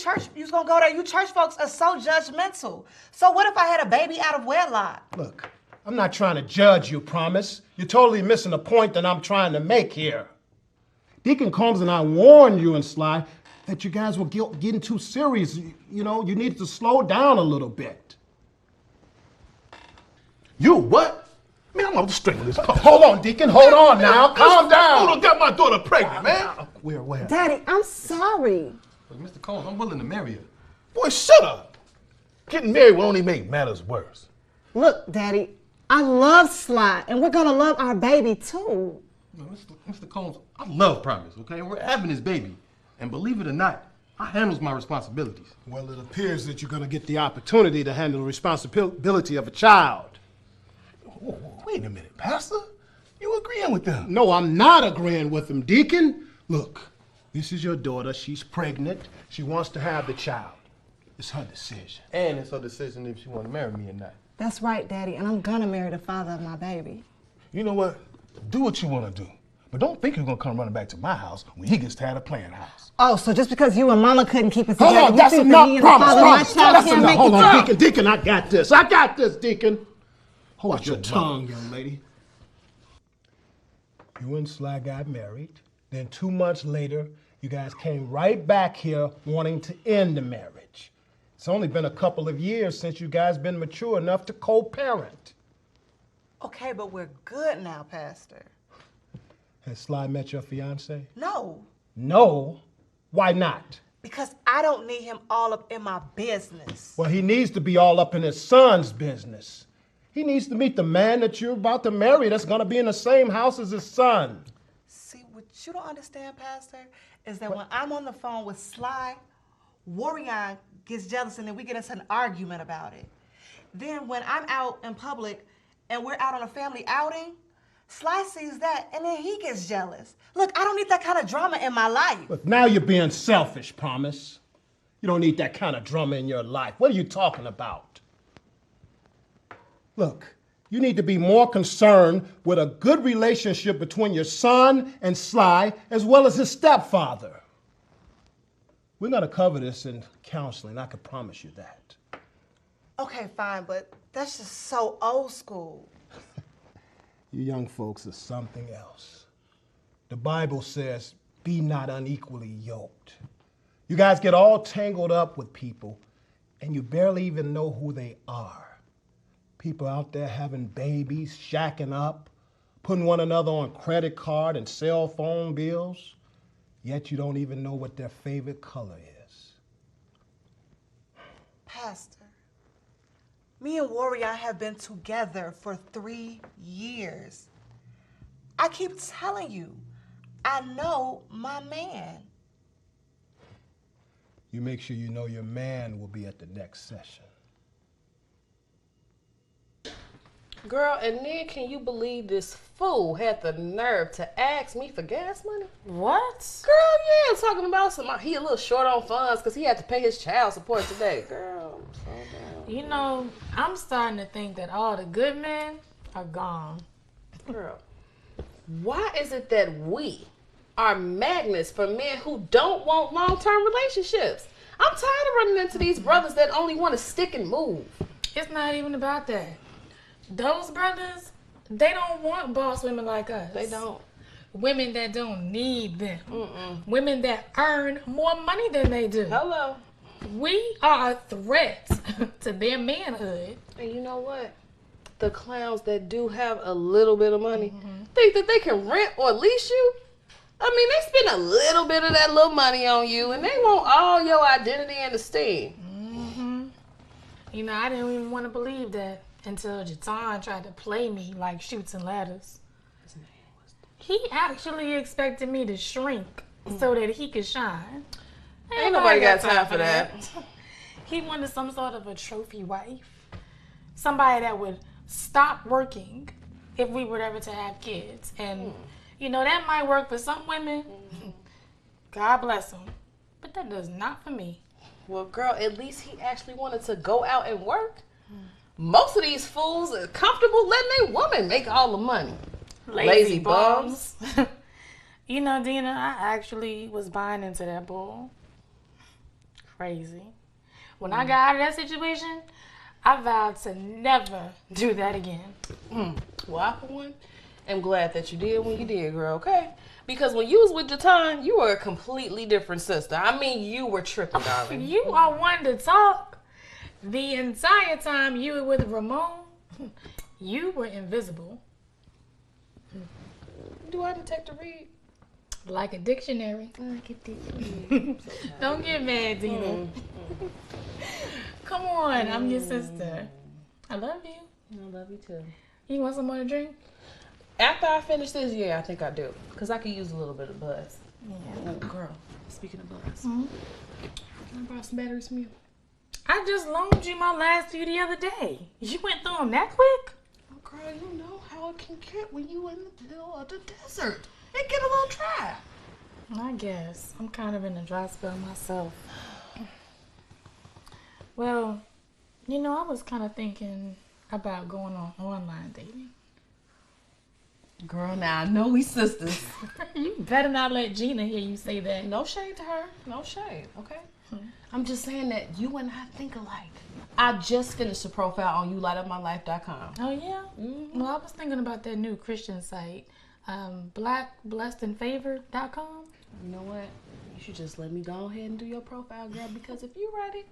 was gonna go there. You church folks are so judgmental. So what if I had a baby out of wedlock? Look, I'm not trying to judge you, Promise. You're totally missing the point that I'm trying to make here. Deacon Combs and I warned you and Sly that you guys were getting too serious. You know, you needed to slow down a little bit. You what? Man, I'm off the string of this. Hold on, Deacon. Hold on now. Calm down. Hold on, got my daughter pregnant, man. Where? Daddy, I'm sorry. But Mr. Combs, I'm willing to marry her. Boy, shut up. Getting married will only make matters worse. Look, Daddy, I love Sly, and we're gonna love our baby too. No, Mr. Combs, I love Promise, okay? We're having this baby. And believe it or not, I handles my responsibilities. Well, it appears that you're going to get the opportunity to handle the responsibility of a child. Wait a minute, Pastor. You agreeing with them? No, I'm not agreeing with them, Deacon. Look, this is your daughter. She's pregnant. She wants to have the child. It's her decision. And it's her decision if she want to marry me or not. That's right, Daddy, and I'm gonna marry the father of my baby. You know what? Do what you want to do. But don't think you're going to come running back to my house when he gets tired of playing house. Oh, so just because you and Mama couldn't keep it together, Hold on, that's enough. Promise. That's enough. Hold on, Deacon, I got this. I got this, Deacon. Hold your tongue, mouth, young lady. You and Sly got married. Then 2 months later, you guys came right back here wanting to end the marriage. It's only been a couple of years since you guys been mature enough to co-parent. Okay, but we're good now, Pastor. Has Sly met your fiance? No. No? Why not? Because I don't need him all up in my business. Well, he needs to be all up in his son's business. He needs to meet the man that you're about to marry that's going to be in the same house as his son. See, what you don't understand, Pastor, is that when I'm on the phone with Sly, Warion gets jealous and then we get into an argument about it. Then when I'm out in public and we're out on a family outing, Sly sees that, and then he gets jealous. Look, I don't need that kind of drama in my life. Look, now you're being selfish, Promise. You don't need that kind of drama in your life. What are you talking about? Look, you need to be more concerned with a good relationship between your son and Sly, as well as his stepfather. We're going to cover this in counseling, I can promise you that. Okay, fine, but that's just so old school. You young folks are something else. The Bible says, be not unequally yoked. You guys get all tangled up with people, and you barely even know who they are. People out there having babies, shacking up, putting one another on credit card and cell phone bills, yet you don't even know what their favorite color is. Pastor, me and Warion have been together for 3 years. I keep telling you, I know my man. You make sure you know your man will be at the next session. Girl, and then can you believe this fool had the nerve to ask me for gas money? What? Girl, yeah, talking about he a little short on funds because he had to pay his child support today. Girl, I'm so down. You know, I'm starting to think that all the good men are gone. Girl, why is it that we are magnets for men who don't want long-term relationships? I'm tired of running into these brothers that only want to stick and move. It's not even about that. Those brothers, they don't want boss women like us. They don't. women that don't need them, women that earn more money than they do. Hello. We are a threat to their manhood. And you know what? The clowns that do have a little bit of money think that they can rent or lease you. I mean, they spend a little bit of that little money on you, and they want all your identity and esteem. You know, I didn't even want to believe that until Jatan tried to play me like Shoots and Ladders. He actually expected me to shrink so that he could shine. Ain't nobody got time for that. He wanted some sort of a trophy wife. Somebody that would stop working if we were ever to have kids. And, you know, that might work for some women. God bless them. But that does not for me. Well, girl, at least he actually wanted to go out and work. Most of these fools are comfortable letting their woman make all the money. Lazy bums. You know, Dina, I actually was buying into that bull. Crazy. When I got out of that situation, I vowed to never do that again. Well, I, for one, am glad that you did when you did, girl, okay? Because when you was with Jatan, you were a completely different sister. I mean, you were tripping, darling. You are one to talk. The entire time you were with Ramon, you were invisible. Do I detect a read? Like a dictionary. Like a dictionary. Don't get mad, Dina. Come on, I'm your sister. I love you. I love you too. You want some more to drink? After I finish this, yeah, I think I do. Because I could use a little bit of buzz. Yeah. Oh, girl, speaking of buzz, can I borrow some batteries from you? I just loaned you my last few the other day. You went through them that quick? Oh, girl, you know how it can get when you in the middle of the desert. It get a little dry. I guess. I'm kind of in a dry spell myself. Well, you know, I was kind of thinking about going on online dating. Girl, now I know we sisters. You better not let Gina hear you say that. No shade to her. No shade, okay? I'm just saying that you and I think alike. I just finished a profile on YouLightUpMyLife.com. Oh, yeah? Well, I was thinking about that new Christian site, blackblessedandfavored.com. You know what? You should just let me go ahead and do your profile, girl, because if you write it,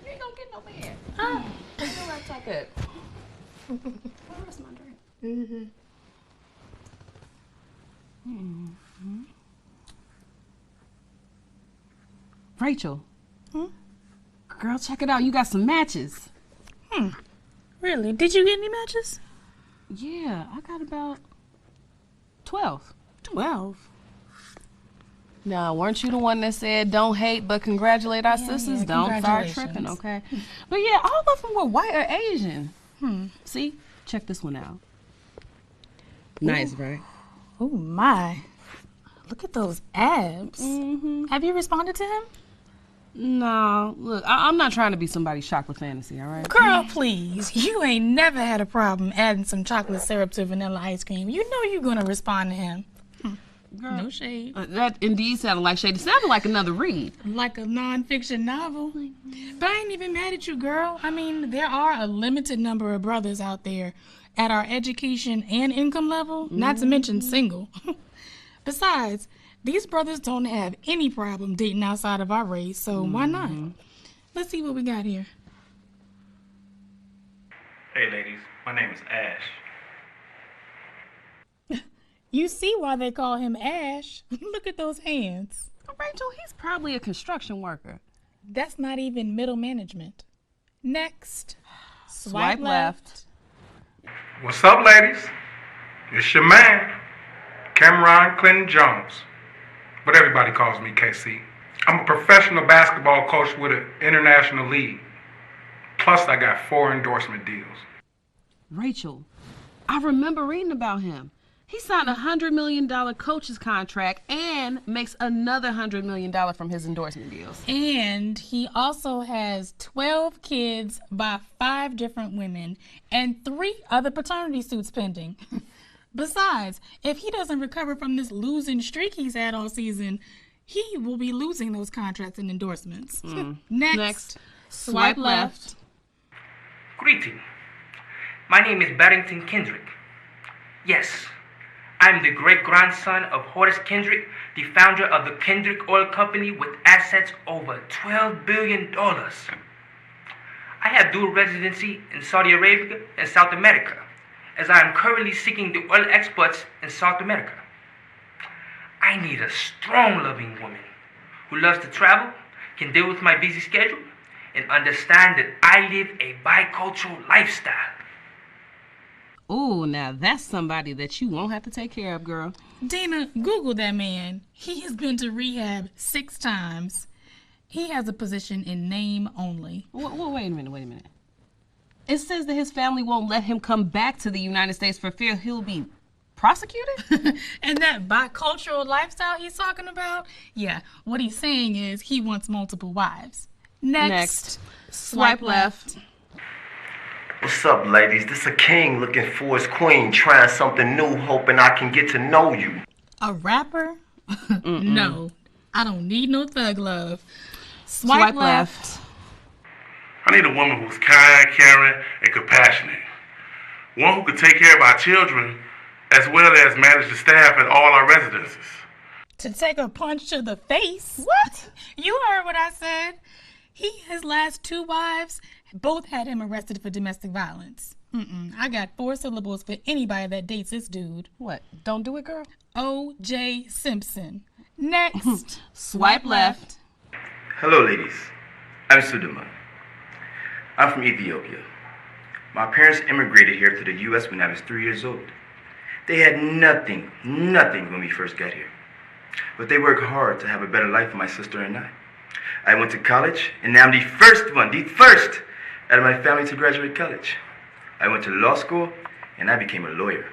you ain't gonna get no man. You know what I talk at? Where's my drink? Rachel. Girl, check it out. You got some matches. Really? Did you get any matches? Yeah, I got about 12. 12? Now, weren't you the one that said don't hate but congratulate our sisters? Don't start tripping, okay? But yeah, all of them were white or Asian. See? Check this one out. Nice, right? Oh, my. Look at those abs. Have you responded to him? No, look, I'm not trying to be somebody's chocolate fantasy, all right? Girl, please. You ain't never had a problem adding some chocolate syrup to vanilla ice cream. You know you're going to respond to him. Girl, no shade. That indeed sounded like shade. It sounded like another read. Like a nonfiction novel. But I ain't even mad at you, girl. I mean, there are a limited number of brothers out there at our education and income level, not to mention single. Besides, these brothers don't have any problem dating outside of our race, so why not? Let's see what we got here. Hey ladies, my name is Ash. You see why they call him Ash. Look at those hands. Rachel, he's probably a construction worker. That's not even middle management. Next. Swipe left. What's up ladies? It's your man, Cameron Clinton Jones. But everybody calls me KC. I'm a professional basketball coach with an international league. Plus I got 4 endorsement deals. Rachel, I remember reading about him. He signed a $100 million coach's contract and makes another $100 million from his endorsement deals. And he also has 12 kids by 5 different women and 3 other paternity suits pending. Besides, if he doesn't recover from this losing streak he's had all season, he will be losing those contracts and endorsements. Next. Swipe left. Greeting. My name is Barrington Kendrick. Yes, I'm the great-grandson of Horace Kendrick, the founder of the Kendrick Oil Company with assets over $12 billion. I have dual residency in Saudi Arabia and South America, as I am currently seeking the oil exports in South America. I need a strong, loving woman who loves to travel, can deal with my busy schedule, and understand that I live a bicultural lifestyle. Ooh, now that's somebody that you won't have to take care of, girl. Dina, Google that man. He has been to rehab 6 times. He has a position in name only. Wait a minute. It says that his family won't let him come back to the United States for fear he'll be prosecuted? And that bicultural lifestyle he's talking about? Yeah, what he's saying is he wants multiple wives. Next. Swipe left. What's up, ladies? This a king looking for his queen, trying something new, hoping I can get to know you. A rapper? No, I don't need no thug love. Swipe left. I need a woman who's kind, caring, and compassionate. One who can take care of our children as well as manage the staff at all our residences. To take a punch to the face? What? You heard what I said. His last 2 wives both had him arrested for domestic violence. I got 4 syllables for anybody that dates this dude. What? Don't do it, girl? O.J. Simpson. Next. Swipe left. Hello, ladies. I'm Suleiman. I'm from Ethiopia. My parents immigrated here to the U.S. when I was 3 years old. They had nothing when we first got here. But they worked hard to have a better life for my sister and I. I went to college, and now I'm the first out of my family to graduate college. I went to law school, and I became a lawyer.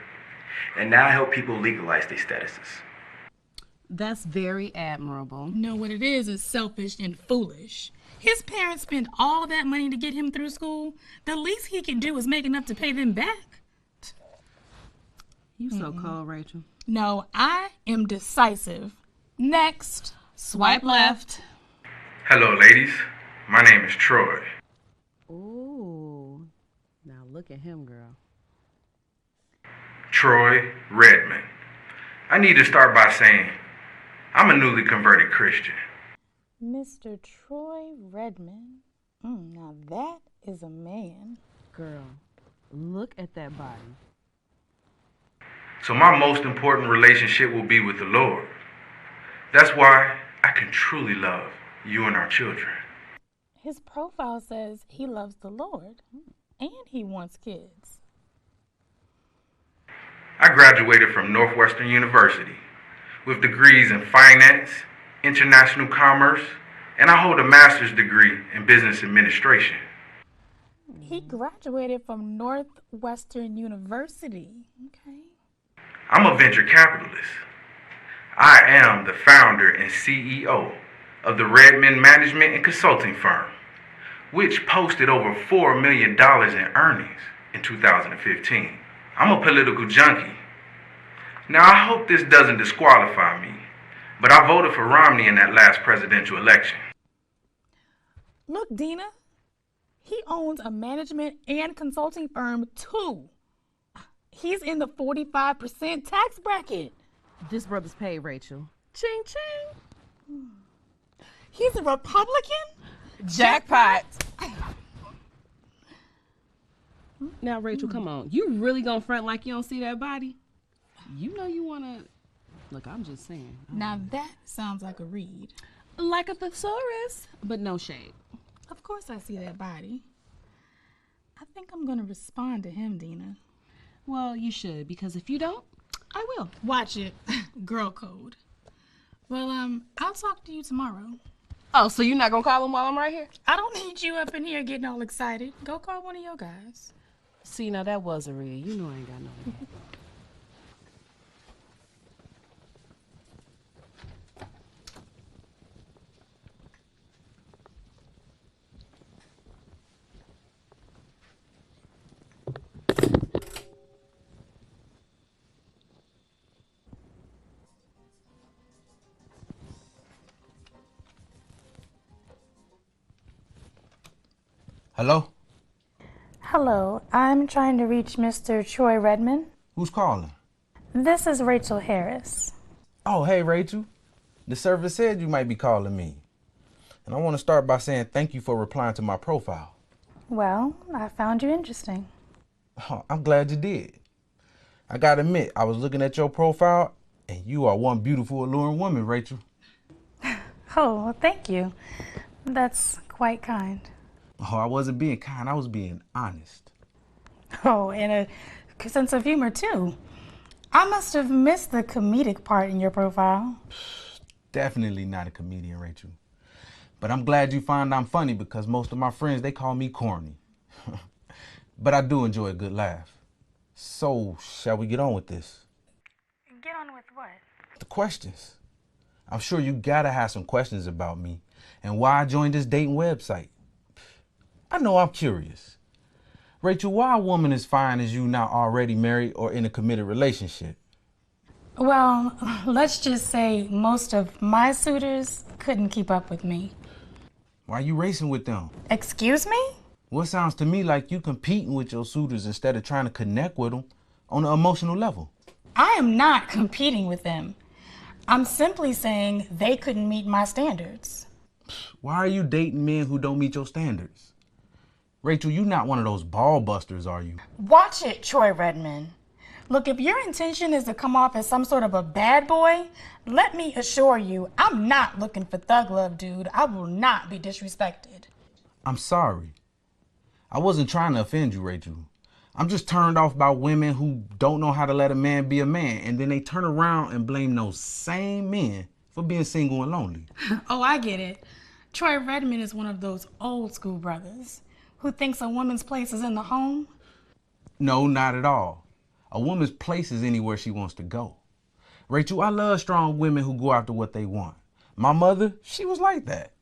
And now I help people legalize their statuses. That's very admirable. No, what it is selfish and foolish. His parents spent all of that money to get him through school. The least he can do is make enough to pay them back. You so cold, Rachel. No, I am decisive. Next. Swipe left. Hello, ladies. My name is Troy. Ooh. Now look at him, girl. Troy Redmond. I need to start by saying I'm a newly converted Christian. Mr. Troy Redmond. Now that is a man. Girl, look at that body. So my most important relationship will be with the Lord. That's why I can truly love you and our children. His profile says he loves the Lord and he wants kids. I graduated from Northwestern University with degrees in finance, international commerce, and I hold a master's degree in business administration. He graduated from Northwestern University. Okay. I'm a venture capitalist. I am the founder and CEO of the Redmond Management and Consulting Firm, which posted over $4 million in earnings in 2015. I'm a political junkie. Now, I hope this doesn't disqualify me, but I voted for Romney in that last presidential election. Look, Dina, he owns a management and consulting firm too. He's in the 45% tax bracket. This brother's paid, Rachel. Ching, ching. He's a Republican? Jackpot. Now, Rachel, come on. You really gonna front like you don't see that body? You know you wanna... Look, I'm just saying. Now that sounds like a read. Like a thesaurus, but no shade. Of course I see that body. I think I'm gonna respond to him, Dina. Well, you should, because if you don't, I will. Watch it. Girl code. Well, I'll talk to you tomorrow. Oh, so you're not gonna call him while I'm right here? I don't need you up in here getting all excited. Go call one of your guys. See, now that was a read. You know I ain't got no idea. Hello? Hello, I'm trying to reach Mr. Troy Redmond. Who's calling? This is Rachel Harris. Oh, hey, Rachel. The service said you might be calling me. And I want to start by saying thank you for replying to my profile. Well, I found you interesting. Oh, I'm glad you did. I gotta admit, I was looking at your profile, and you are one beautiful, alluring woman, Rachel. Oh, well, thank you. That's quite kind. Oh, I wasn't being kind, I was being honest. Oh, and a sense of humor, too. I must have missed the comedic part in your profile. Definitely not a comedian, Rachel. But I'm glad you find I'm funny because most of my friends, they call me corny. But I do enjoy a good laugh. So, shall we get on with this? Get on with what? The questions. I'm sure you gotta have some questions about me and why I joined this dating website. I know I'm curious. Rachel, why a woman as fine as you not already married or in a committed relationship? Well, let's just say most of my suitors couldn't keep up with me. Why you racing with them? Excuse me? Well, it sounds to me like you competing with your suitors instead of trying to connect with them on an emotional level. I am not competing with them. I'm simply saying they couldn't meet my standards. Why are you dating men who don't meet your standards? Rachel, you not one of those ball busters, are you? Watch it, Troy Redmond. Look, if your intention is to come off as some sort of a bad boy, let me assure you, I'm not looking for thug love, dude. I will not be disrespected. I'm sorry. I wasn't trying to offend you, Rachel. I'm just turned off by women who don't know how to let a man be a man, and then they turn around and blame those same men for being single and lonely. Oh, I get it. Troy Redmond is one of those old school brothers who thinks a woman's place is in the home. No, not at all. A woman's place is anywhere she wants to go. Rachel, I love strong women who go after what they want. My mother, she was like that.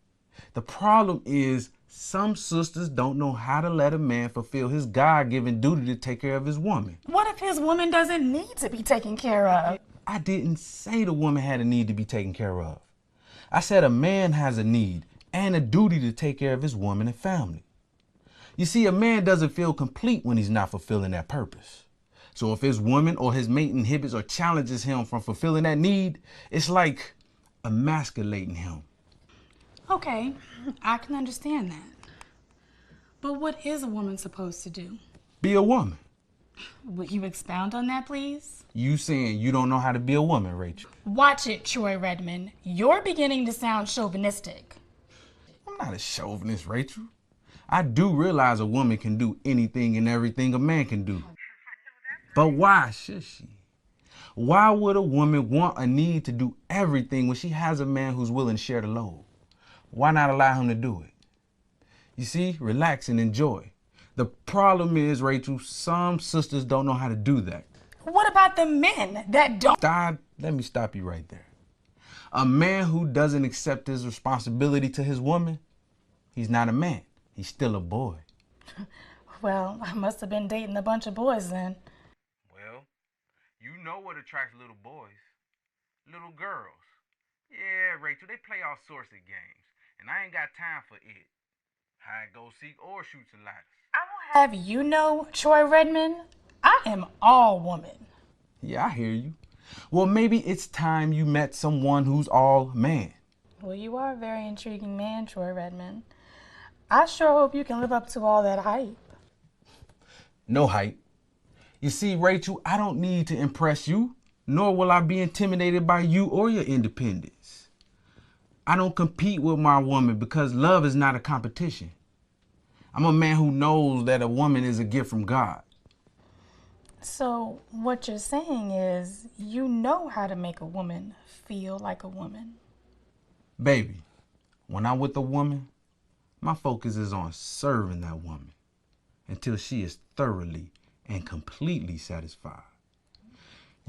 The problem is some sisters don't know how to let a man fulfill his God-given duty to take care of his woman. What if his woman doesn't need to be taken care of? I didn't say the woman had a need to be taken care of. I said a man has a need and a duty to take care of his woman and family. You see, a man doesn't feel complete when he's not fulfilling that purpose. So if his woman or his mate inhibits or challenges him from fulfilling that need, it's like emasculating him. Okay, I can understand that. But what is a woman supposed to do? Be a woman. Will you expound on that, please? You saying you don't know how to be a woman, Rachel. Watch it, Troy Redmond. You're beginning to sound chauvinistic. I'm not a chauvinist, Rachel. I do realize a woman can do anything and everything a man can do. But why should she? Why would a woman want a need to do everything when she has a man who's willing to share the load? Why not allow him to do it? You see, relax and enjoy. The problem is, Rachel, some sisters don't know how to do that. What about the men that don't? Let me stop you right there. A man who doesn't accept his responsibility to his woman, he's not a man. He's still a boy. Well, I must have been dating a bunch of boys then. Well, you know what attracts little boys. Little girls. Yeah, Rachel, they play all sorts of games. And I ain't got time for it. Hide, go seek, or shoots and ladders. I will have you know, Troy Redmond, I am all woman. Yeah, I hear you. Well, maybe it's time you met someone who's all man. Well, you are a very intriguing man, Troy Redmond. I sure hope you can live up to all that hype. No hype. You see, Rachel, I don't need to impress you, nor will I be intimidated by you or your independence. I don't compete with my woman because love is not a competition. I'm a man who knows that a woman is a gift from God. So what you're saying is you know how to make a woman feel like a woman. Baby, when I'm with a woman, my focus is on serving that woman until she is thoroughly and completely satisfied.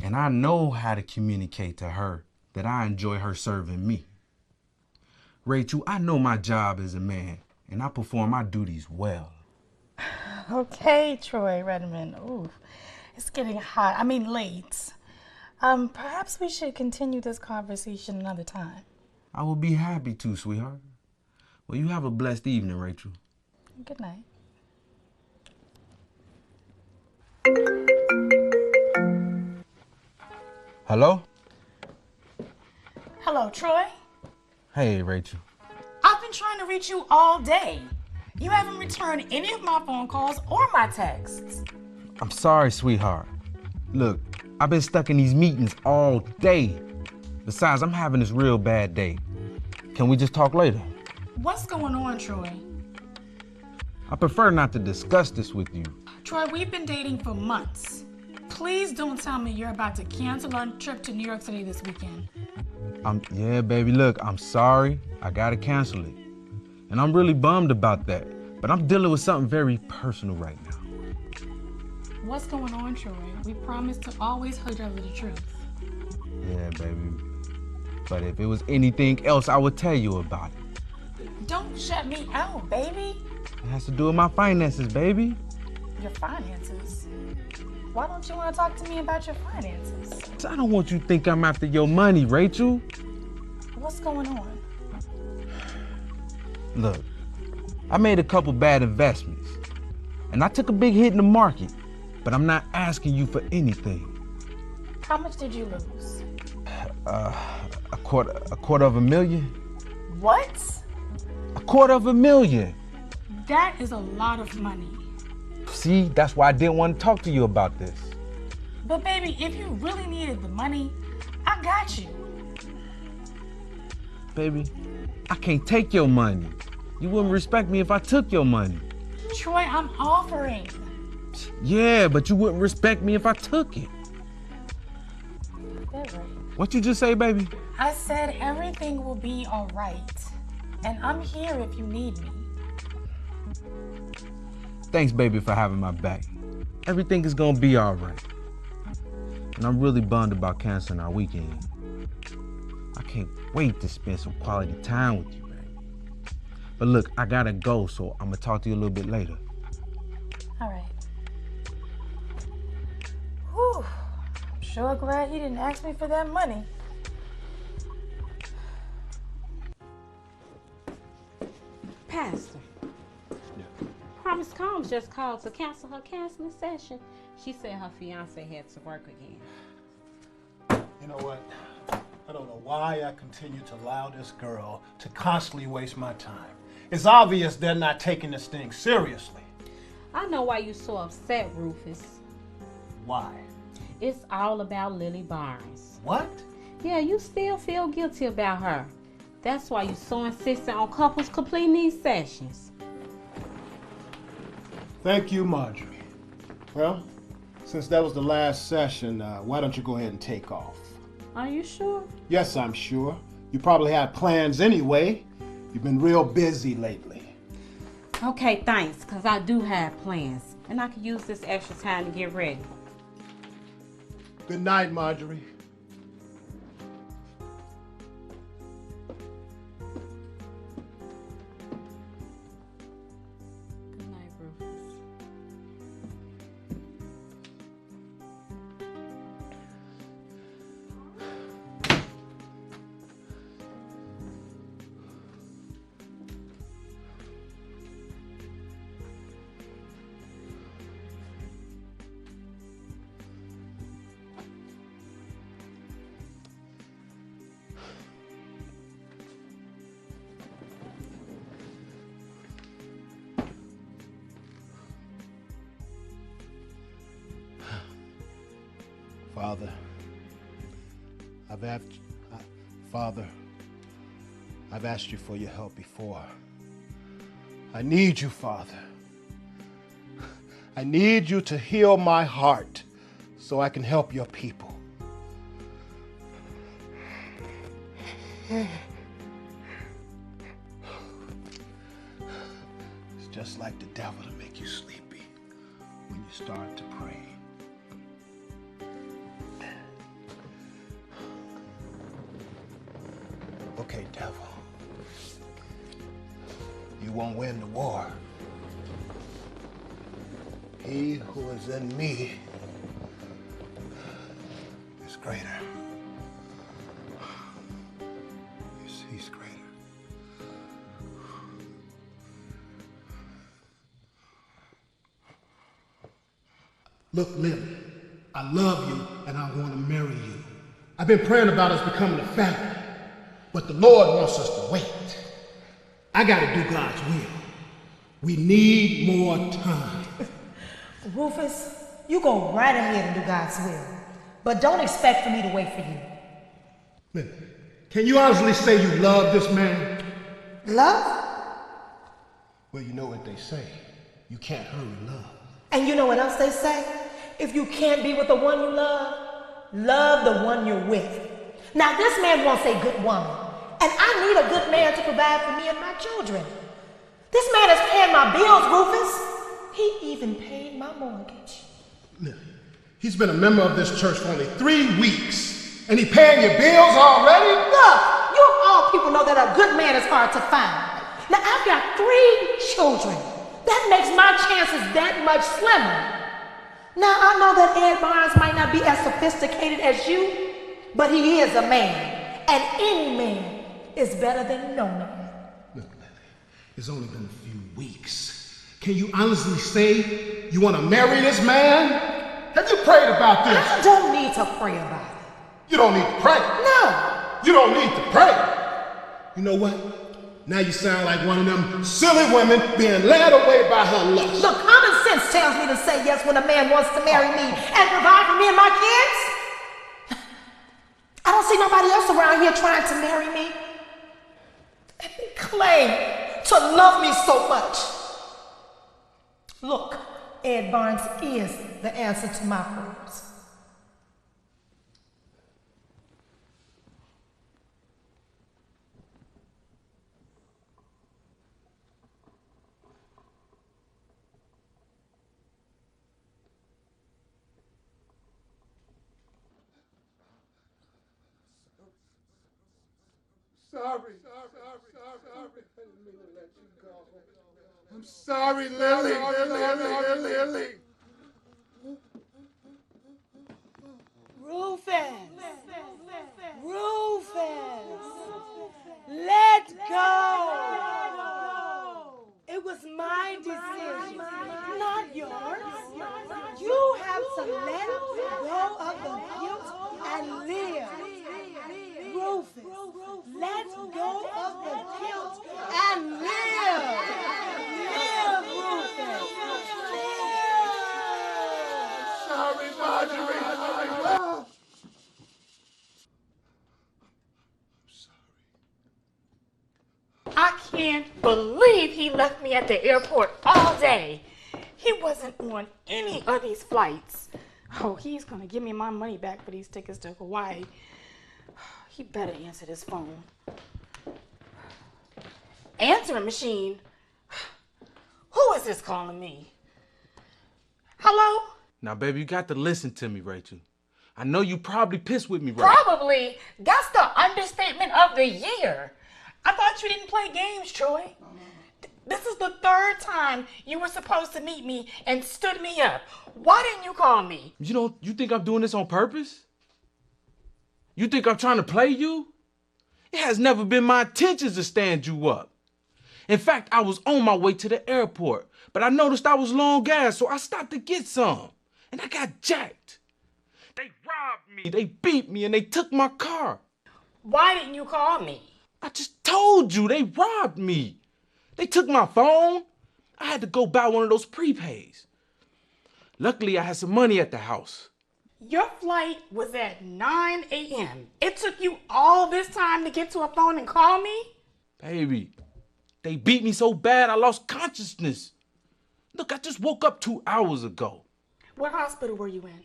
And I know how to communicate to her that I enjoy her serving me. Rachel, I know my job as a man, and I perform my duties well. Okay, Troy Redmond. Ooh, it's getting hot. I mean, late. Perhaps we should continue this conversation another time. I will be happy to, sweetheart. Well, you have a blessed evening, Rachel. Good night. Hello? Hello, Troy. Hey, Rachel. I've been trying to reach you all day. You haven't returned any of my phone calls or my texts. I'm sorry, sweetheart. Look, I've been stuck in these meetings all day. Besides, I'm having this real bad day. Can we just talk later? What's going on, Troy? I prefer not to discuss this with you. Troy, we've been dating for months. Please don't tell me you're about to cancel our trip to New York City this weekend. Yeah, baby, look, I'm sorry. I gotta cancel it. And I'm really bummed about that. But I'm dealing with something very personal right now. What's going on, Troy? We promised to always tell each other the truth. Yeah, baby. But if it was anything else, I would tell you about it. Don't shut me out, baby. It has to do with my finances, baby. Your finances? Why don't you want to talk to me about your finances? I don't want you to think I'm after your money, Rachel. What's going on? Look, I made a couple bad investments, and I took a big hit in the market, but I'm not asking you for anything. How much did you lose? A quarter of a million? What? $250,000. That is a lot of money. See, that's why I didn't want to talk to you about this. But baby, if you really needed the money, I got you. Baby, I can't take your money. You wouldn't respect me if I took your money. Troy, I'm offering. Yeah, but you wouldn't respect me if I took it. That's right. What you just say, baby? I said everything will be all right. And I'm here if you need me. Thanks, baby, for having my back. Everything is gonna be all right. And I'm really bummed about canceling our weekend. I can't wait to spend some quality time with you, baby. But look, I gotta go, so I'm gonna talk to you a little bit later. All right. Whew. I'm sure glad he didn't ask me for that money. Pastor. Promise Combs just called to cancel her counseling session. She said her fiance had to work again. You know what? I don't know why I continue to allow this girl to constantly waste my time. It's obvious they're not taking this thing seriously. I know why you're so upset, Rufus. Why? It's all about Lily Barnes. What? Yeah, you still feel guilty about her. That's why you're so insistent on couples completing these sessions. Thank you, Marjorie. Well, since that was the last session, why don't you go ahead and take off? Are you sure? Yes, I'm sure. You probably have plans anyway. You've been real busy lately. Okay, thanks, because I do have plans. And I could use this extra time to get ready. Good night, Marjorie. Good night, Rufus. Father, I've asked you for your help before. I need you, Father. I need you to heal my heart so I can help your people. It's just like the devil to make you sleepy when you start to pray. Okay, devil. You won't win the war. He who is in me is greater. He's greater. Look, Lily, I love you and I want to marry you. I've been praying about us becoming a family, but the Lord wants us to wait. I gotta do God's will. We need more time. Rufus, you go right ahead and do God's will, but don't expect for me to wait for you. Lily, can you honestly say you love this man? Love? Well, you know what they say. You can't hurry love. And you know what else they say? If you can't be with the one you love, love the one you're with. Now this man wants a good woman, and I need a good man to provide for me and my children. This man is paying my bills, Rufus. He even paid my mortgage. Lily, he's been a member of this church for only 3 weeks, and he paying your bills already? Look, you of all people know that a good man is hard to find. Now I've got 3 children. That makes my chances that much slimmer. Now I know that Ed Barnes might not be as sophisticated as you, but he is a man, and any man is better than no man. Look, Lily, it's only been a few weeks. Can you honestly say you want to marry this man? Have you prayed about this? I don't need to pray about it. You don't need to pray? No. You don't need to pray. You know what? Now you sound like one of them silly women being led away by her lust. Look, common sense tells me to say yes when a man wants to marry me and provide for me and my kids. I don't see nobody else around here trying to marry me and claim to love me so much. Look, Ed Barnes is the answer to my prayers. Sorry. I didn't mean to let you go. I'm sorry, Lily. Lily. Rufus! Let go! It was my decision, not yours. You have to let go of the guilt and live. Rufus, let go of the guilt and live. Live, Rufus. Sorry, Marjorie. I can't believe he left me at the airport all day. He wasn't on any of these flights. Oh, he's gonna give me my money back for these tickets to Hawaii. He better answer this phone. Answering machine? Who is this calling me? Hello? Now, baby, you got to listen to me, Rachel. I know you probably pissed with me right now. Probably. That's the understatement of the year. I thought you didn't play games, Troy. This is the 3rd time you were supposed to meet me and stood me up. Why didn't you call me? You think I'm doing this on purpose? You think I'm trying to play you? It has never been my intentions to stand you up. In fact, I was on my way to the airport, but I noticed I was low on gas, so I stopped to get some. And I got jacked. They robbed me, they beat me, and they took my car. Why didn't you call me? I just told you, they robbed me. They took my phone. I had to go buy one of those prepaids. Luckily, I had some money at the house. Your flight was at 9 a.m. It took you all this time to get to a phone and call me? Baby, they beat me so bad I lost consciousness. Look, I just woke up 2 hours ago. What hospital were you in?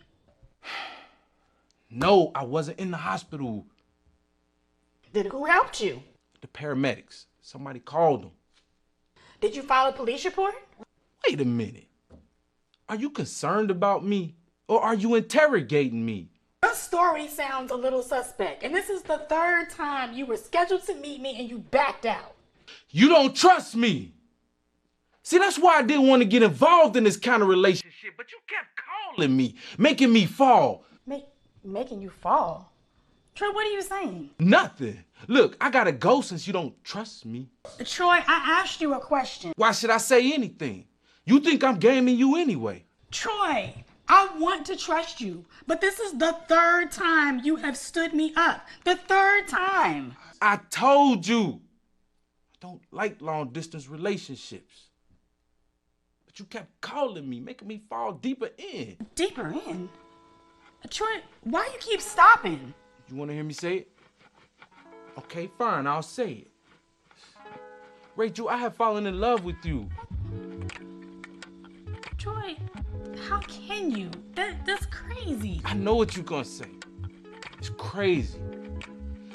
No, I wasn't in the hospital. Then who helped you? The paramedics. Somebody called them. Did you file a police report? Wait a minute. Are you concerned about me? Or are you interrogating me? Your story sounds a little suspect, and this is the 3rd time you were scheduled to meet me and you backed out. You don't trust me. See, that's why I didn't want to get involved in this kind of relationship, but you kept calling me, making me fall. Making you fall? Troy, what are you saying? Nothing. Look, I gotta go since you don't trust me. Troy, I asked you a question. Why should I say anything? You think I'm gaming you anyway. Troy, I want to trust you, but this is the third time you have stood me up. The third time. I told you. I don't like long distance relationships. But you kept calling me, making me fall deeper in. Deeper in? Troy, why you keep stopping? You want to hear me say it? Okay, fine, I'll say it. Rachel, I have fallen in love with you. Troy, how can you? That's crazy. I know what you're gonna say. It's crazy.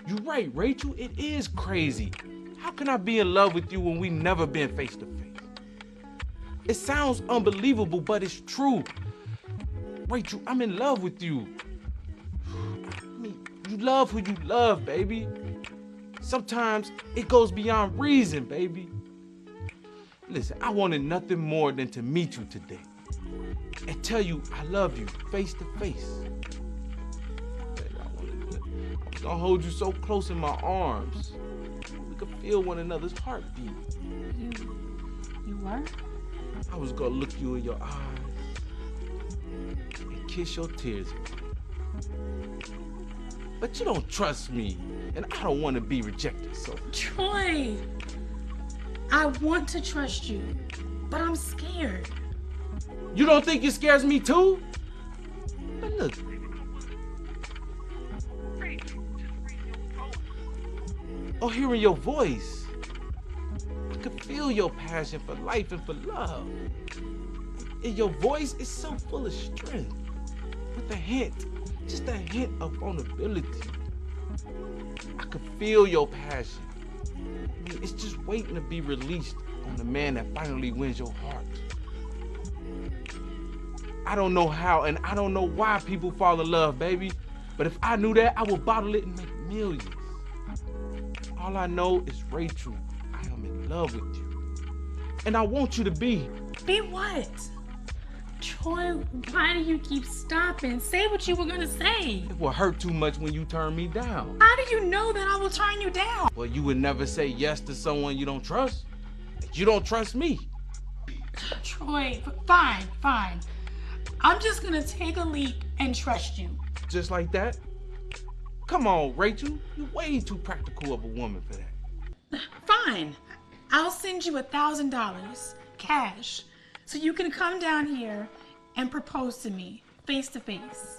You're right, Rachel, it is crazy. How can I be in love with you when we never been face to face? It sounds unbelievable, but it's true. Rachel, I'm in love with you. I mean, you love who you love, baby. Sometimes it goes beyond reason, baby. Listen, I wanted nothing more than to meet you today and tell you I love you face to face. Baby, I was gonna hold you so close in my arms. We could feel one another's heartbeat. You were? I was gonna look you in your eyes and kiss your tears away. But you don't trust me, and I don't want to be rejected, so. Troy, I want to trust you, but I'm scared. You don't think it scares me too? But look. Or hearing your voice. I could feel your passion for life and for love. And your voice is so full of strength. With a hint, just a hint of vulnerability. I could feel your passion. I mean, it's just waiting to be released on the man that finally wins your heart. I don't know how and I don't know why people fall in love, baby. But if I knew that, I would bottle it and make millions. All I know is, Rachel, I am in love with you. And I want you to be. Be what? Troy, why do you keep stopping? Say what you were gonna say. It will hurt too much when you turn me down. How do you know that I will turn you down? Well, you would never say yes to someone you don't trust. You don't trust me. Troy, fine. I'm just gonna take a leap and trust you. Just like that? Come on, Rachel. You're way too practical of a woman for that. Fine. I'll send you $1,000 cash so you can come down here and propose to me face to face.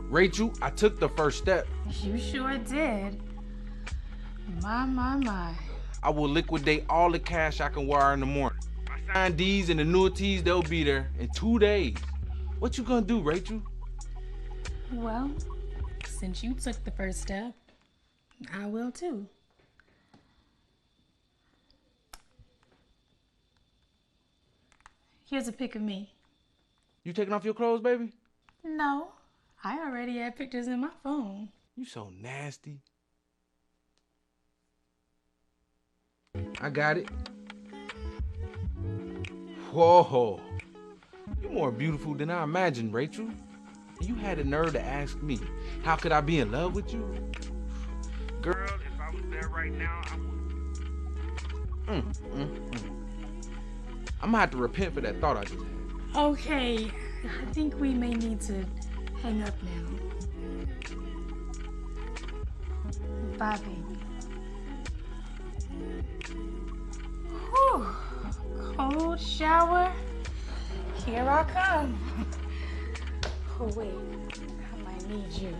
Rachel, I took the first step. You sure did. My. I will liquidate all the cash I can wire in the morning. My signed deeds and annuities, they'll be there in 2 days. What you gonna do, Rachel? Well, since you took the first step, I will too. Here's a pic of me. You taking off your clothes, baby? No, I already had pictures in my phone. You so nasty. I got it. Whoa. You're more beautiful than I imagined, Rachel. You had the nerve to ask me, how could I be in love with you? Girl, if I was there right now, I would. I'm gonna have to repent for that thought I just had. Okay, I think we may need to hang up now. Bye, baby. Whew. Cold shower. Here I come. Oh, wait. I might need you.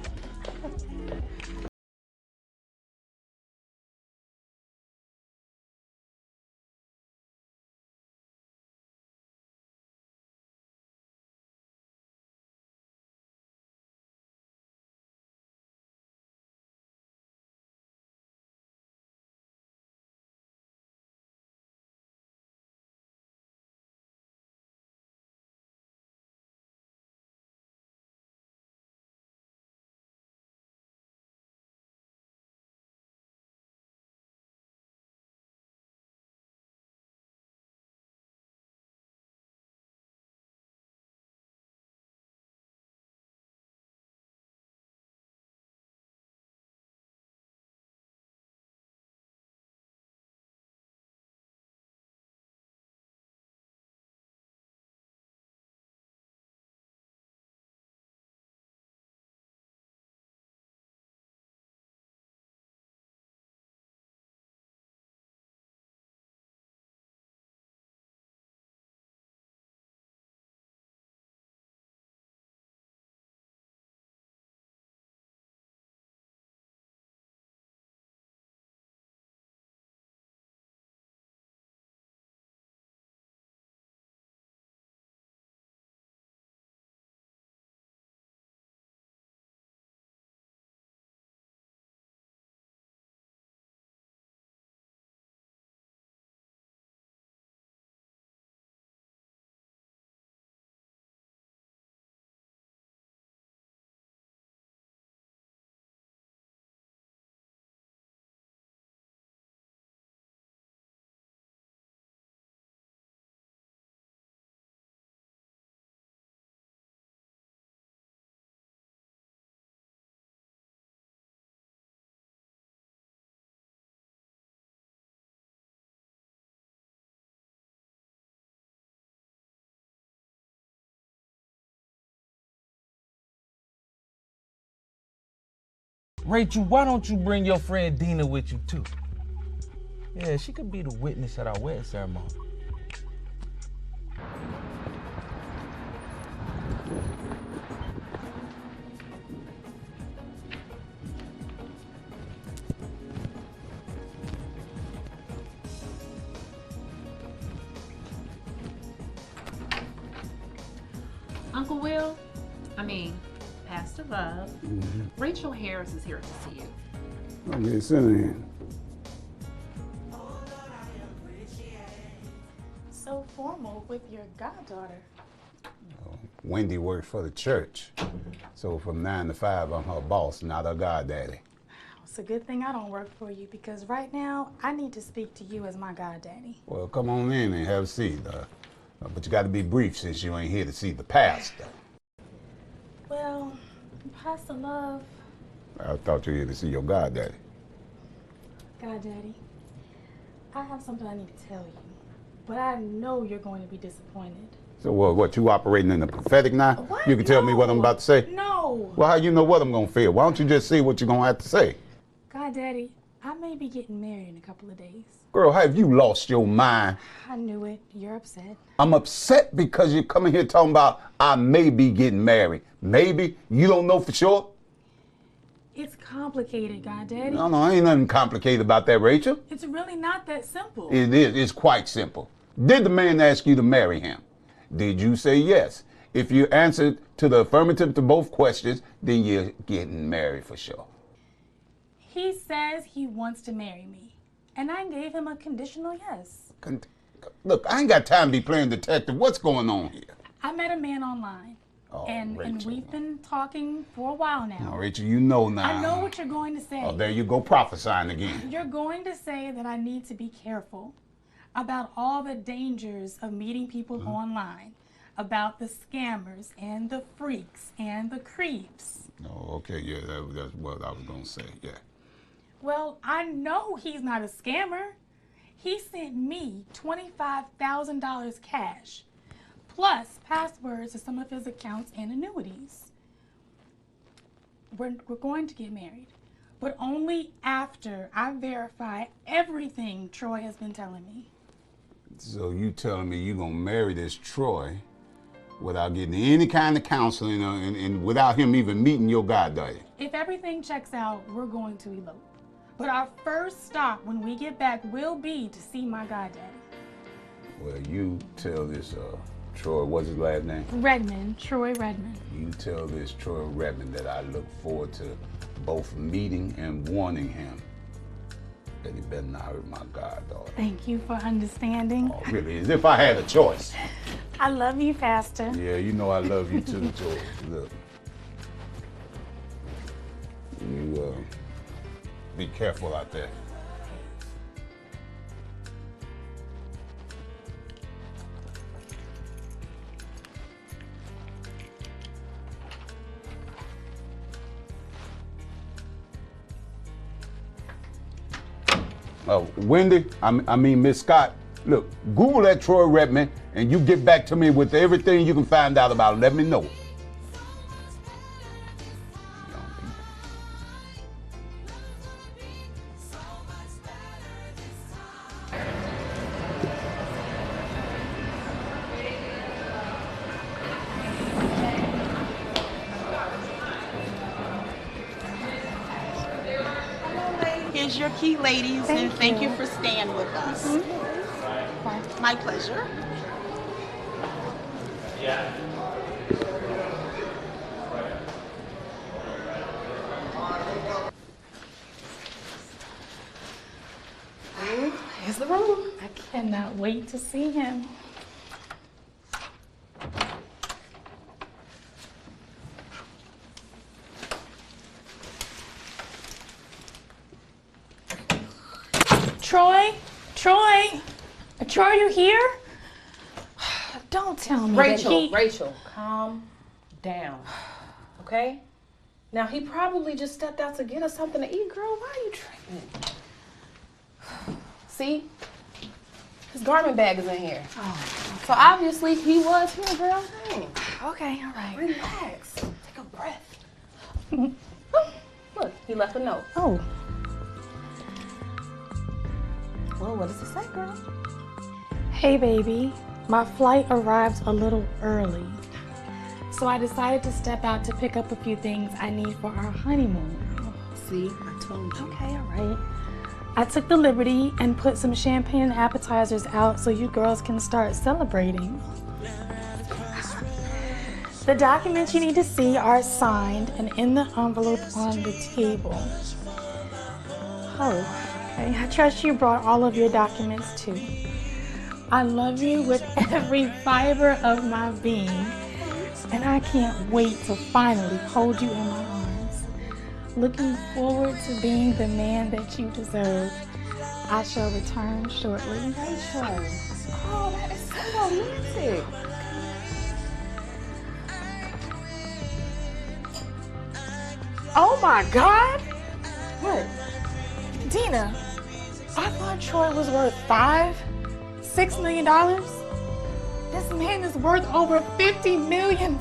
Rachel, why don't you bring your friend Dina with you too? Yeah, she could be the witness at our wedding ceremony. Uncle Will, Pastor Love, Rachel Harris is here to see you. Okay, send her in. So formal with your goddaughter. Wendy works for the church. So from 9 to 5, I'm her boss, not her goddaddy. It's a good thing I don't work for you because right now I need to speak to you as my goddaddy. Well, come on in and have a seat. But you got to be brief since you ain't here to see the pastor. Well, Pastor Love. I thought you were here to see your goddaddy. Goddaddy, I have something I need to tell you, but I know you're going to be disappointed. So what, you operating in the prophetic now? What? You can tell me what I'm about to say? No. Well, how you know what I'm going to feel? Why don't you just see what you're going to have to say? Goddaddy, I may be getting married in a couple of days. Girl, have you lost your mind? I knew it. You're upset. I'm upset because you're coming here talking about I may be getting married. Maybe? You don't know for sure? It's complicated, Goddaddy. No, ain't nothing complicated about that, Rachel. It's really not that simple. It is. It's quite simple. Did the man ask you to marry him? Did you say yes? If you answer to the affirmative to both questions, then you're getting married for sure. He says he wants to marry me, and I gave him a conditional yes. Look, I ain't got time to be playing detective. What's going on here? I met a man online, and we've been talking for a while now. Oh, Rachel, you know now. I know what you're going to say. Oh, there you go, prophesying again. You're going to say that I need to be careful about all the dangers of meeting people online, about the scammers and the freaks and the creeps. Oh, okay, yeah, that's what I was going to say, yeah. Well, I know he's not a scammer. He sent me $25,000 cash, plus passwords to some of his accounts and annuities. We're going to get married, but only after I verify everything Troy has been telling me. So you telling me you going to marry this Troy without getting any kind of counseling and without him even meeting your goddaddy? If everything checks out, we're going to elope. But our first stop when we get back will be to see my goddaddy. Well, you tell this Troy, what's his last name? Redmond, Troy Redmond. You tell this Troy Redmond that I look forward to both meeting and warning him that he better not hurt my goddaughter. Thank you for understanding. Oh, really, as if I had a choice. I love you, Pastor. Yeah, you know I love you too, Joe. Look, you be careful out there. Wendy, I mean Miss Scott, look, Google that Troy Redmond and you get back to me with everything you can find out about it. Let me know. Here's your key, ladies, and thank you for staying with us. My pleasure. Yeah. Here's the room. I cannot wait to see him. Troy, you here? Don't tell me Rachel, calm down, okay? Now, he probably just stepped out to get us something to eat, girl. Why are you tripping? See? His garment bag is in here. Oh, so obviously he was here, girl. Hey. Okay, all right. Relax. Take a breath. Look, he left a note. Oh. Well, what does it say, girl? Hey, baby. My flight arrived a little early, so I decided to step out to pick up a few things I need for our honeymoon. See, I told you. Okay, all right. I took the liberty and put some champagne and appetizers out so you girls can start celebrating. The documents you need to see are signed and in the envelope on the table. Oh, okay. I trust you brought all of your documents too. I love you with every fiber of my being, and I can't wait to finally hold you in my arms. Looking forward to being the man that you deserve. I shall return shortly. Rachel. Oh, that is so romantic. Oh my God! What? Dina, I thought Troy was worth $6 million. This man is worth over $50 million.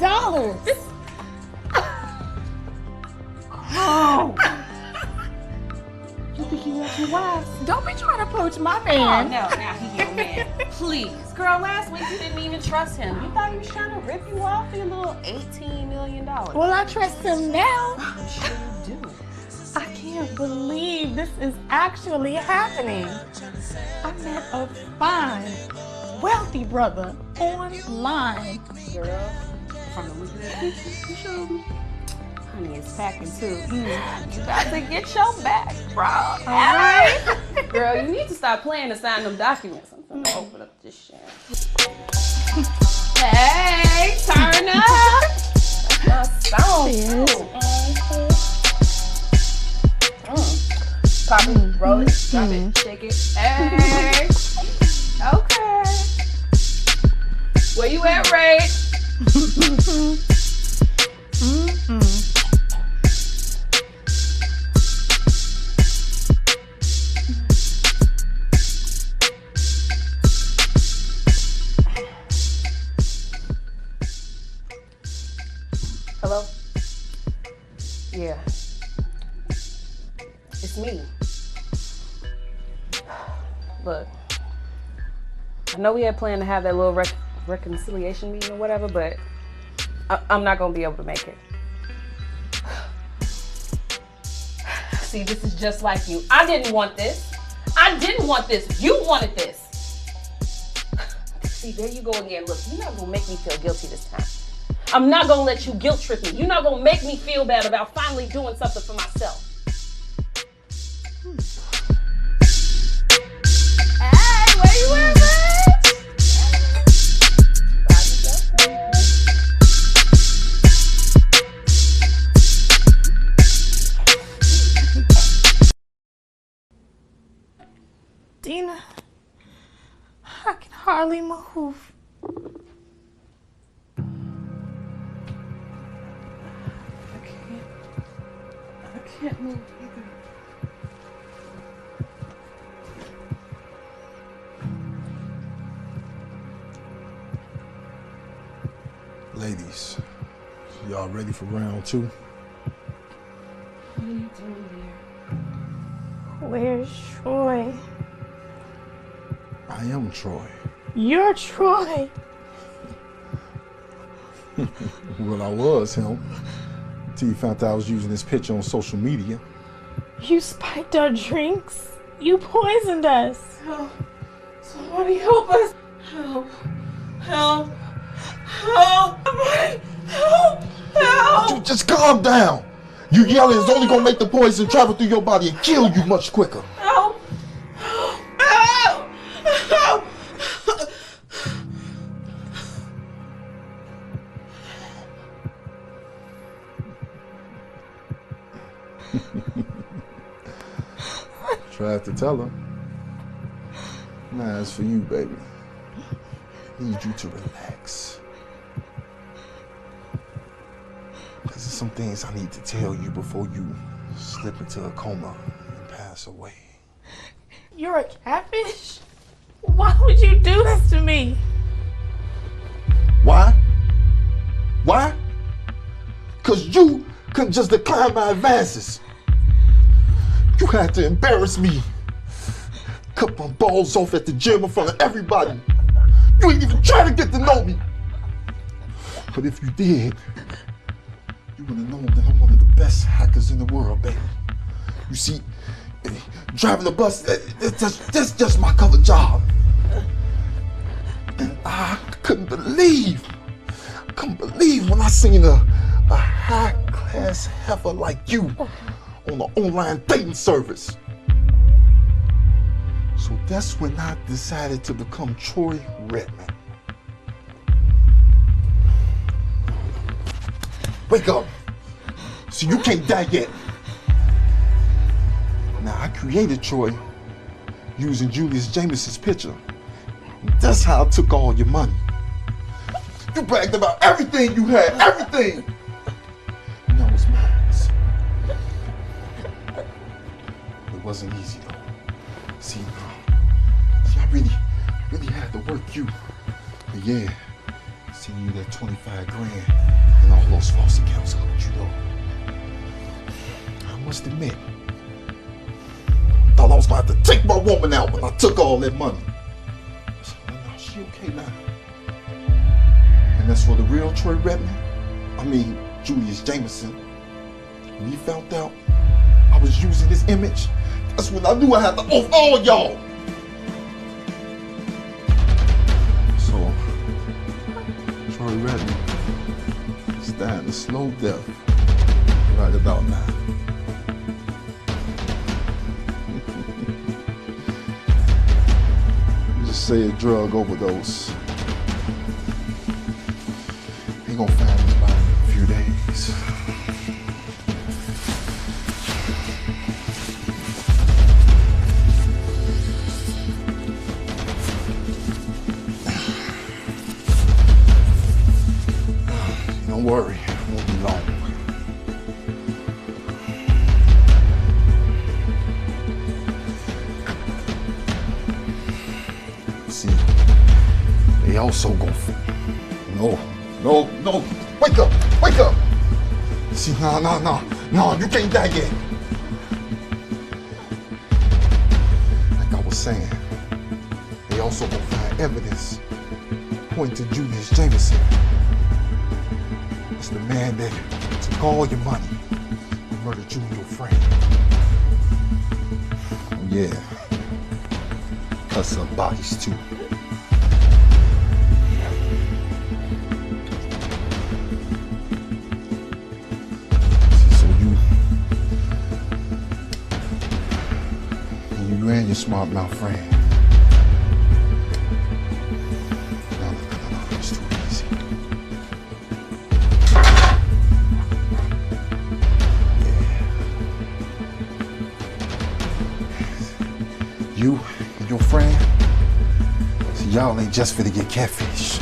Oh. You think he wants your wife? Don't be trying to poach my man. Oh, no, now he's your man. Please. Girl, last week you didn't even trust him. You thought he was trying to rip you off for your little $18 million. Well, I trust him now. I'm sure you do. I can't believe this is actually happening. I met a fine, wealthy brother online. Girl, from the weekend. You sure? Honey is packing too. You got to get your back, bro. Alright. Girl, you need to stop playing and sign them documents. I'm gonna open up this shit. Hey, turn up. That's my song. Pop it, roll it, drop it, shake it. Hey. Okay. Where you at, Ray? Hello? Yeah. It's me. Look, I know we had planned to have that little reconciliation meeting or whatever, but I'm not gonna be able to make it. See, this is just like you. I didn't want this. I didn't want this. You wanted this. See, there you go again. Look, you're not gonna make me feel guilty this time. I'm not gonna let you guilt trip me. You're not gonna make me feel bad about finally doing something for myself. Hey, where you at, man? Dina, I can hardly move. I can't move either. Ladies, y'all ready for round 2? What are you doing here? Where's Troy? I am Troy. You're Troy. Well, I was him. Till you found out I was using this picture on social media. You spiked our drinks. You poisoned us. Help. Somebody help us. Help. Help. Help. Somebody. Help. Help. You just calm down. You yelling is only gonna make the poison travel through your body and kill you much quicker. Help. Help. Help. Tried to tell her. Nah, it's for you, baby. Need you to relax. Because there's some things I need to tell you before you slip into a coma and pass away. You're a catfish? Why would you do this to me? Why? Why? Because you couldn't just decline my advances. You had to embarrass me. Cut my balls off at the gym in front of everybody. You ain't even trying to get to know me. But if you did, you would have known that I'm one of the best hackers in the world, baby. You see, driving the bus, that's just my cover job. And I couldn't believe when I seen a high-class heifer like you on an online dating service. So that's when I decided to become Troy Redmond. Wake up. So you can't die yet. Now I created Troy using Julius Jameson's picture. That's how I took all your money. You bragged about everything you had, everything. And that was mine. It wasn't easy though. See, I really had to work you. But yeah, sending you that 25 grand and all those false accounts helped you though. I must admit, I thought I was about to take my woman out when I took all that money. So, no, she okay now. And as for the real Troy Redmond, I mean Julius Jameson, when he found out I was using this image, that's when I knew I had to off all y'all. So, Troy Redmond, dying a slow death right about now. Just say a drug overdose. He gonna find his body in a few days. Don't worry, it won't be long. See, they also gonna. No, wake up! See, no, you can't die yet. Like I was saying, they also gonna find evidence pointing to Julius Jameson. It's the man that took all your money and murdered you and your friend. Oh yeah, cut some bodies too. You and your smart mouth friend. No, it's too easy. Yeah. You and your friend, see, y'all ain't just finna get catfish.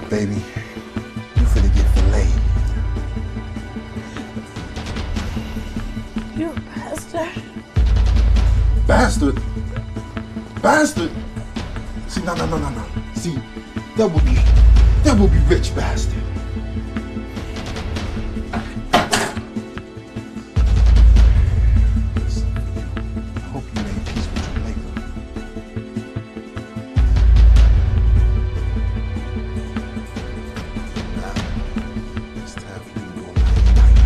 Baby, you finna get filleted. You're a bastard. Bastard! See, no. See, that will be rich bastard. I hope you made peace with your maker. Now, it's time for you to go night-night.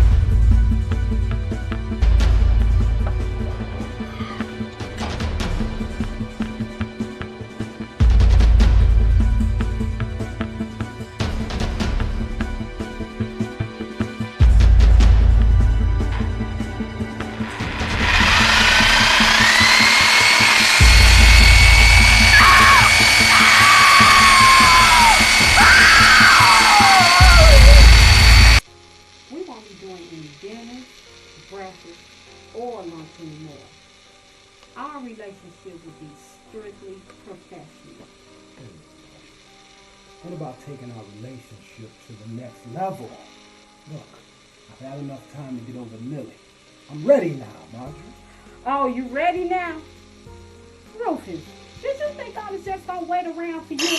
We won't be doing any dinners, breakfast, or lunch anymore. Our relationship will be strictly professional. What about taking our relationship to the next level? Look, I've had enough time to get over Millie. I'm ready now, Marjorie. Oh, you ready now? Rufus, did you think I was just gonna wait around for you?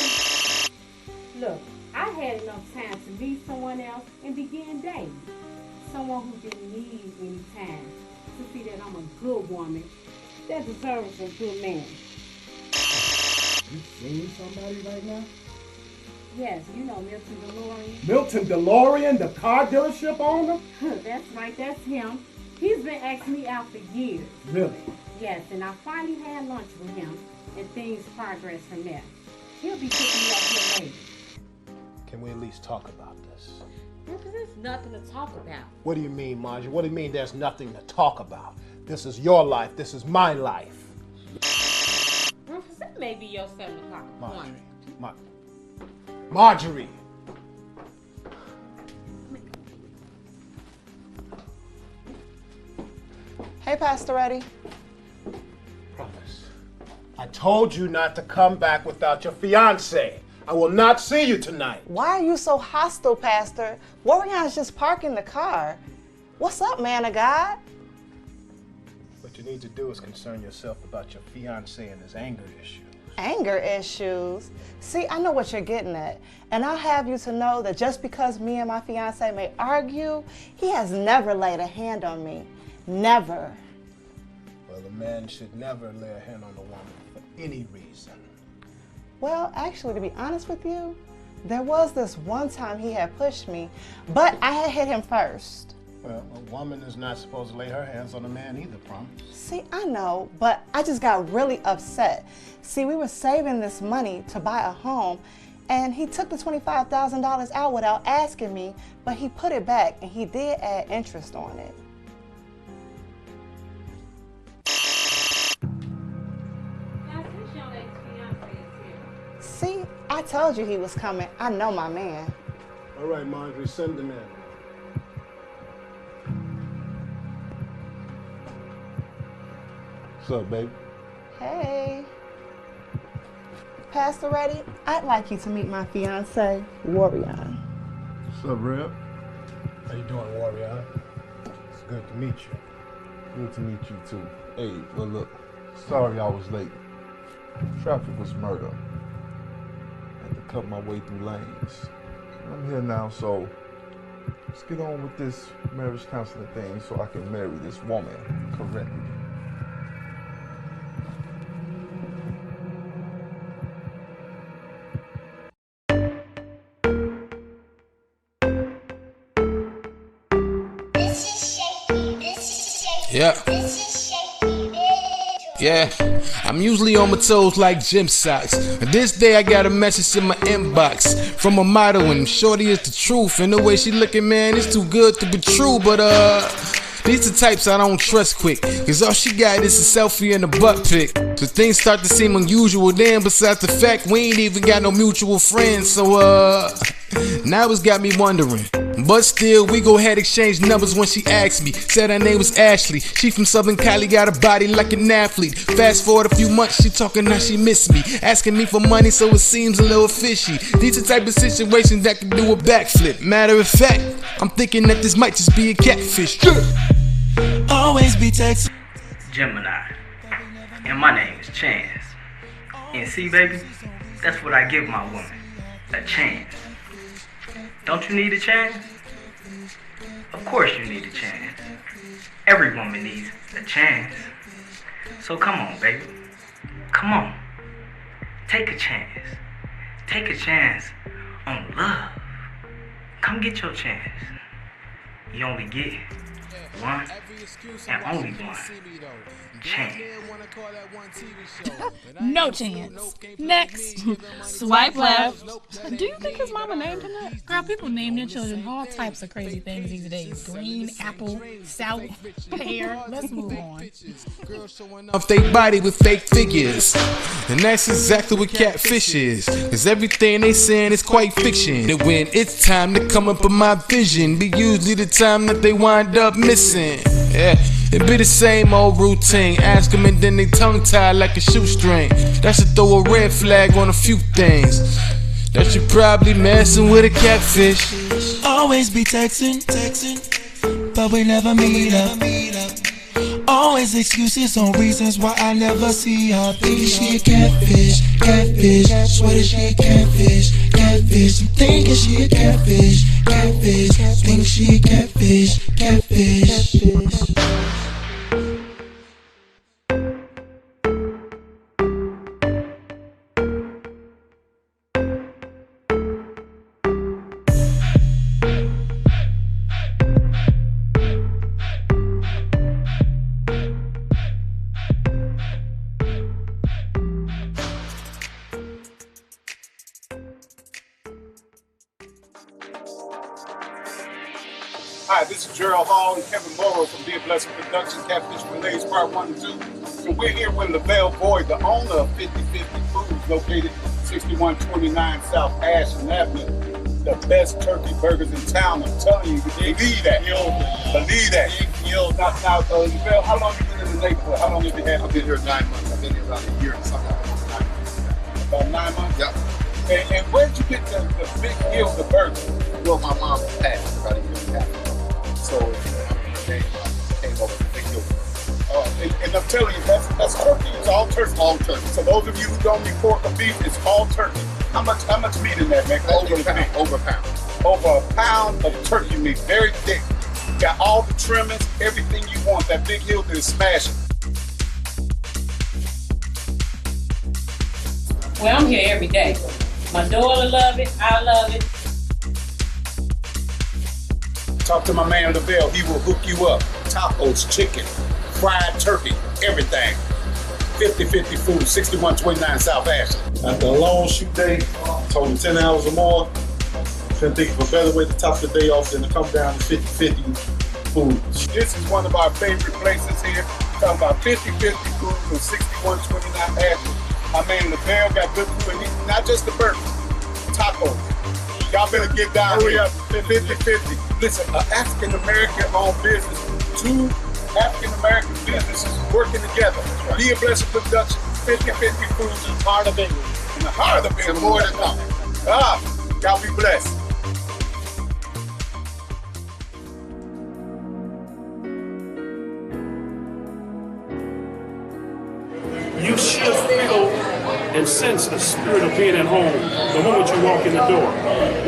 Look, I had enough time to meet someone else and begin dating. Someone who didn't need any time to see that I'm a good woman that deserves a good man. You seeing somebody right now? Yes, you know Milton DeLorean. Milton DeLorean, the car dealership owner? That's right, that's him. He's been asking me out for years. Really? Yes, and I finally had lunch with him, and things progressed from there. He'll be picking me up here later. Can we at least talk about this? Because there's nothing to talk about. What do you mean, Marjorie? What do you mean there's nothing to talk about? This is your life. This is my life. Rufus, that may be your 7 o'clock appointment. Marjorie! Hey, Pastor Eddie. Promise. I told you not to come back without your fiancé. I will not see you tonight. Why are you so hostile, Pastor? Warrior's just parking the car. What's up, man of God? What you need to do is concern yourself about your fiancé and his anger issues. Anger issues? See, I know what you're getting at. And I'll have you to know that just because me and my fiancé may argue, he has never laid a hand on me. Never. Well, a man should never lay a hand on a woman for any reason. Well, actually, to be honest with you, there was this one time he had pushed me, but I had hit him first. Well, a woman is not supposed to lay her hands on a man either, Promise. See, I know, but I just got really upset. See, we were saving this money to buy a home, And he took the $25,000 out without asking me, but he put it back and he did add interest on it. See, I told you he was coming. I know my man. All right, Marjorie, send him in. What's up, baby? Hey. Pastor ready? I'd like you to meet my fiance, Warion. What's up, Reb? How you doing, Warion? It's good to meet you. Good to meet you, too. Hey, well, look, sorry I was late. Traffic was murder. I had to cut my way through lanes. I'm here now, so let's get on with this marriage counseling thing so I can marry this woman correctly. Yeah. Yeah, I'm usually on my toes like gym socks. This day I got a message in my inbox from a model, and shorty is the truth. And the way she looking, man, it's too good to be true. But these the types I don't trust quick, cause all she got is a selfie and a butt pic. So things start to seem unusual then, besides the fact we ain't even got no mutual friends. So now it's got me wondering. But still, we go ahead exchange numbers when she asked me. Said her name was Ashley. She from Southern Cali, got a body like an athlete. Fast forward a few months, she talking now she miss me. Asking me for money, so it seems a little fishy. These the type of situations that can do a backflip. Matter of fact, I'm thinking that this might just be a catfish. Always be texting. Gemini. And my name is Chance. And see, baby, that's what I give my woman. A chance. Don't you need a chance? Of course you need a chance. Every woman needs a chance. So come on, baby. Come on. Take a chance. Take a chance on love. Come get your chance. You only get one and only one chance. No chance. Next. Swipe left. Do you think his mama named him that? Girl, people name their children all types of crazy things these days. Green, apple, south, pear. Let's move on. Off they body with fake figures. And that's exactly what catfish is. Cause everything they saying is quite fiction. And when it's time to come up with my vision, be usually the time that they wind up missing. Yeah, it be the same old routine. Ask them and then they tongue tied like a shoestring. That should throw a red flag on a few things. That you probably messing with a catfish. Always be texting, but we never meet up. Always excuses on reasons why I never see her. Thinking she a catfish, swear that she a catfish. I'm thinking she a catfish, think she a catfish. Hi, this is Gerald Hall and Kevin Morrow from Be a Blessing Production, Catfish Fillets, Part 1 and 2. And we're here with Lavelle Boyd, the owner of 50/50 Foods, located 6129 South Ashland Avenue. The best turkey burgers in town, I'm telling you. Believe that. Believe that. Now, Lavelle, how long have you been in the neighborhood? How long have you had? I've been here 9 months. I've been here about a year and something. About 9 months? Yeah. And where'd you get the big hill of burgers? Well, my mom passed about a year and a half. So came over to Big Hill. And I'm telling you, that's turkey. It's all turkey. All turkey. So those of you who don't eat pork or beef, it's all turkey. How much meat in that, man? Over a pound. Over a pound of turkey meat, very thick. Got all the trimmings, everything you want. That Big Hill is smashing. Well, I'm here every day. My daughter love it. I love it. Talk to my man Lavelle. He will hook you up. Tacos, chicken, fried turkey, everything. 50/50 Food, 6129 South Ashland. After a long shoot day, total 10 hours or more, couldn't think of a better way to top the day off than to come down to 50/50 Food. This is one of our favorite places here. Talking about 50/50 Food from 6129 Ashland. I mean, LaBelle got good food, and not just the burgers, tacos. Y'all better get down here. 50/50. Listen, an African-American owned business, two African-American businesses working together. Right. Be a Blessing Production, 50/50 Foods in the heart of England. In the heart of England. More than nothing. Y'all be blessed. You should feel and sense the spirit of being at home the moment you walk in the door.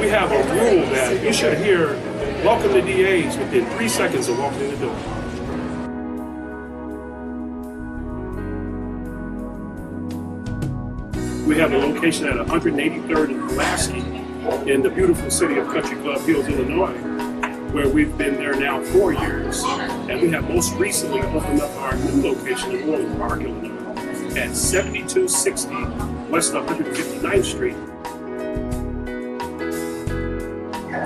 We have a rule that you should hear "Welcome to DA's" within 3 seconds of walking in the door. We have a location at 183rd and Pulaski in the beautiful city of Country Club Hills, Illinois, where we've been there now 4 years. And we have most recently opened up our new location in Orland Park, Illinois, at 7260 West 159th Street.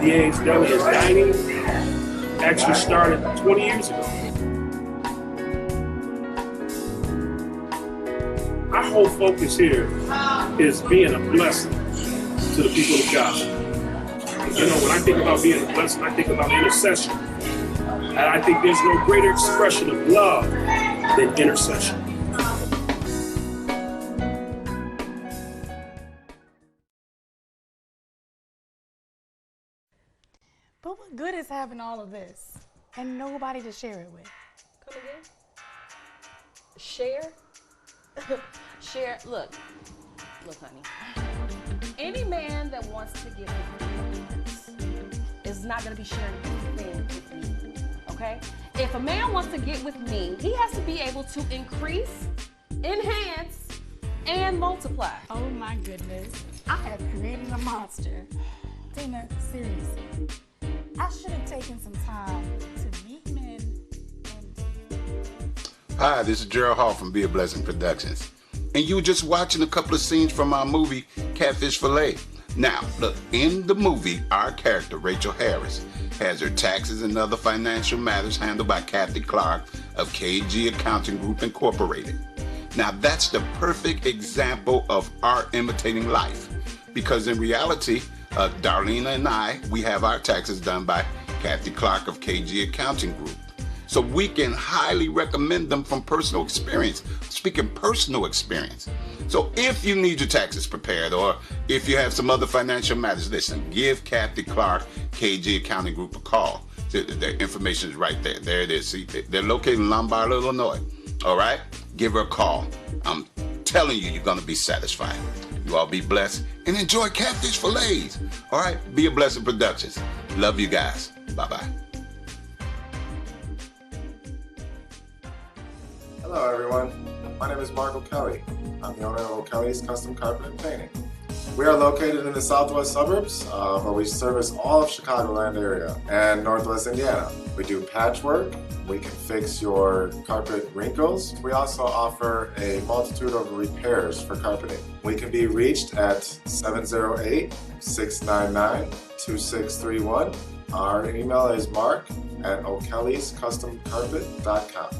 DA's Deli and Dining actually started 20 years ago. Our whole focus here is being a blessing to the people of God. You know, when I think about being a blessing, I think about intercession. And I think there's no greater expression of love than intercession. But what good is having all of this and nobody to share it with? Come again? Share? Share. Look, honey. Any man that wants to get with me is not going to be sharing anything with me, okay? If a man wants to get with me, he has to be able to increase, enhance, and multiply. Oh my goodness. I have created a monster. Tina, seriously. I should have taken some time to meet men and... Hi, this is Gerald Hall from Be a Blessing Productions. And you were just watching a couple of scenes from our movie, Catfish Fillets. Now, look, in the movie, our character, Rachel Harris, has her taxes and other financial matters handled by Kathy Clark of KG Accounting Group Incorporated. Now, that's the perfect example of art imitating life. Because in reality, Darlena and I, we have our taxes done by Kathy Clark of KG Accounting Group. So we can highly recommend them from personal experience, speaking personal experience. So if you need your taxes prepared or if you have some other financial matters, listen, give Kathy Clark, KG Accounting Group a call. The information is right there. There it is. See, they're located in Lombard, Illinois. All right? Give her a call. I'm telling you, you're going to be satisfied. You all be blessed and enjoy Catfish Fillets. All right? Be a Blessing Productions. Love you guys. Bye-bye. Hello everyone, my name is Mark O'Kelly. I'm the owner of O'Kelly's Custom Carpet and Painting. We are located in the southwest suburbs, but we service all of Chicagoland area and northwest Indiana. We do patchwork, we can fix your carpet wrinkles. We also offer a multitude of repairs for carpeting. We can be reached at 708-699-2631. Our email is mark@o'kellyscustomcarpet.com.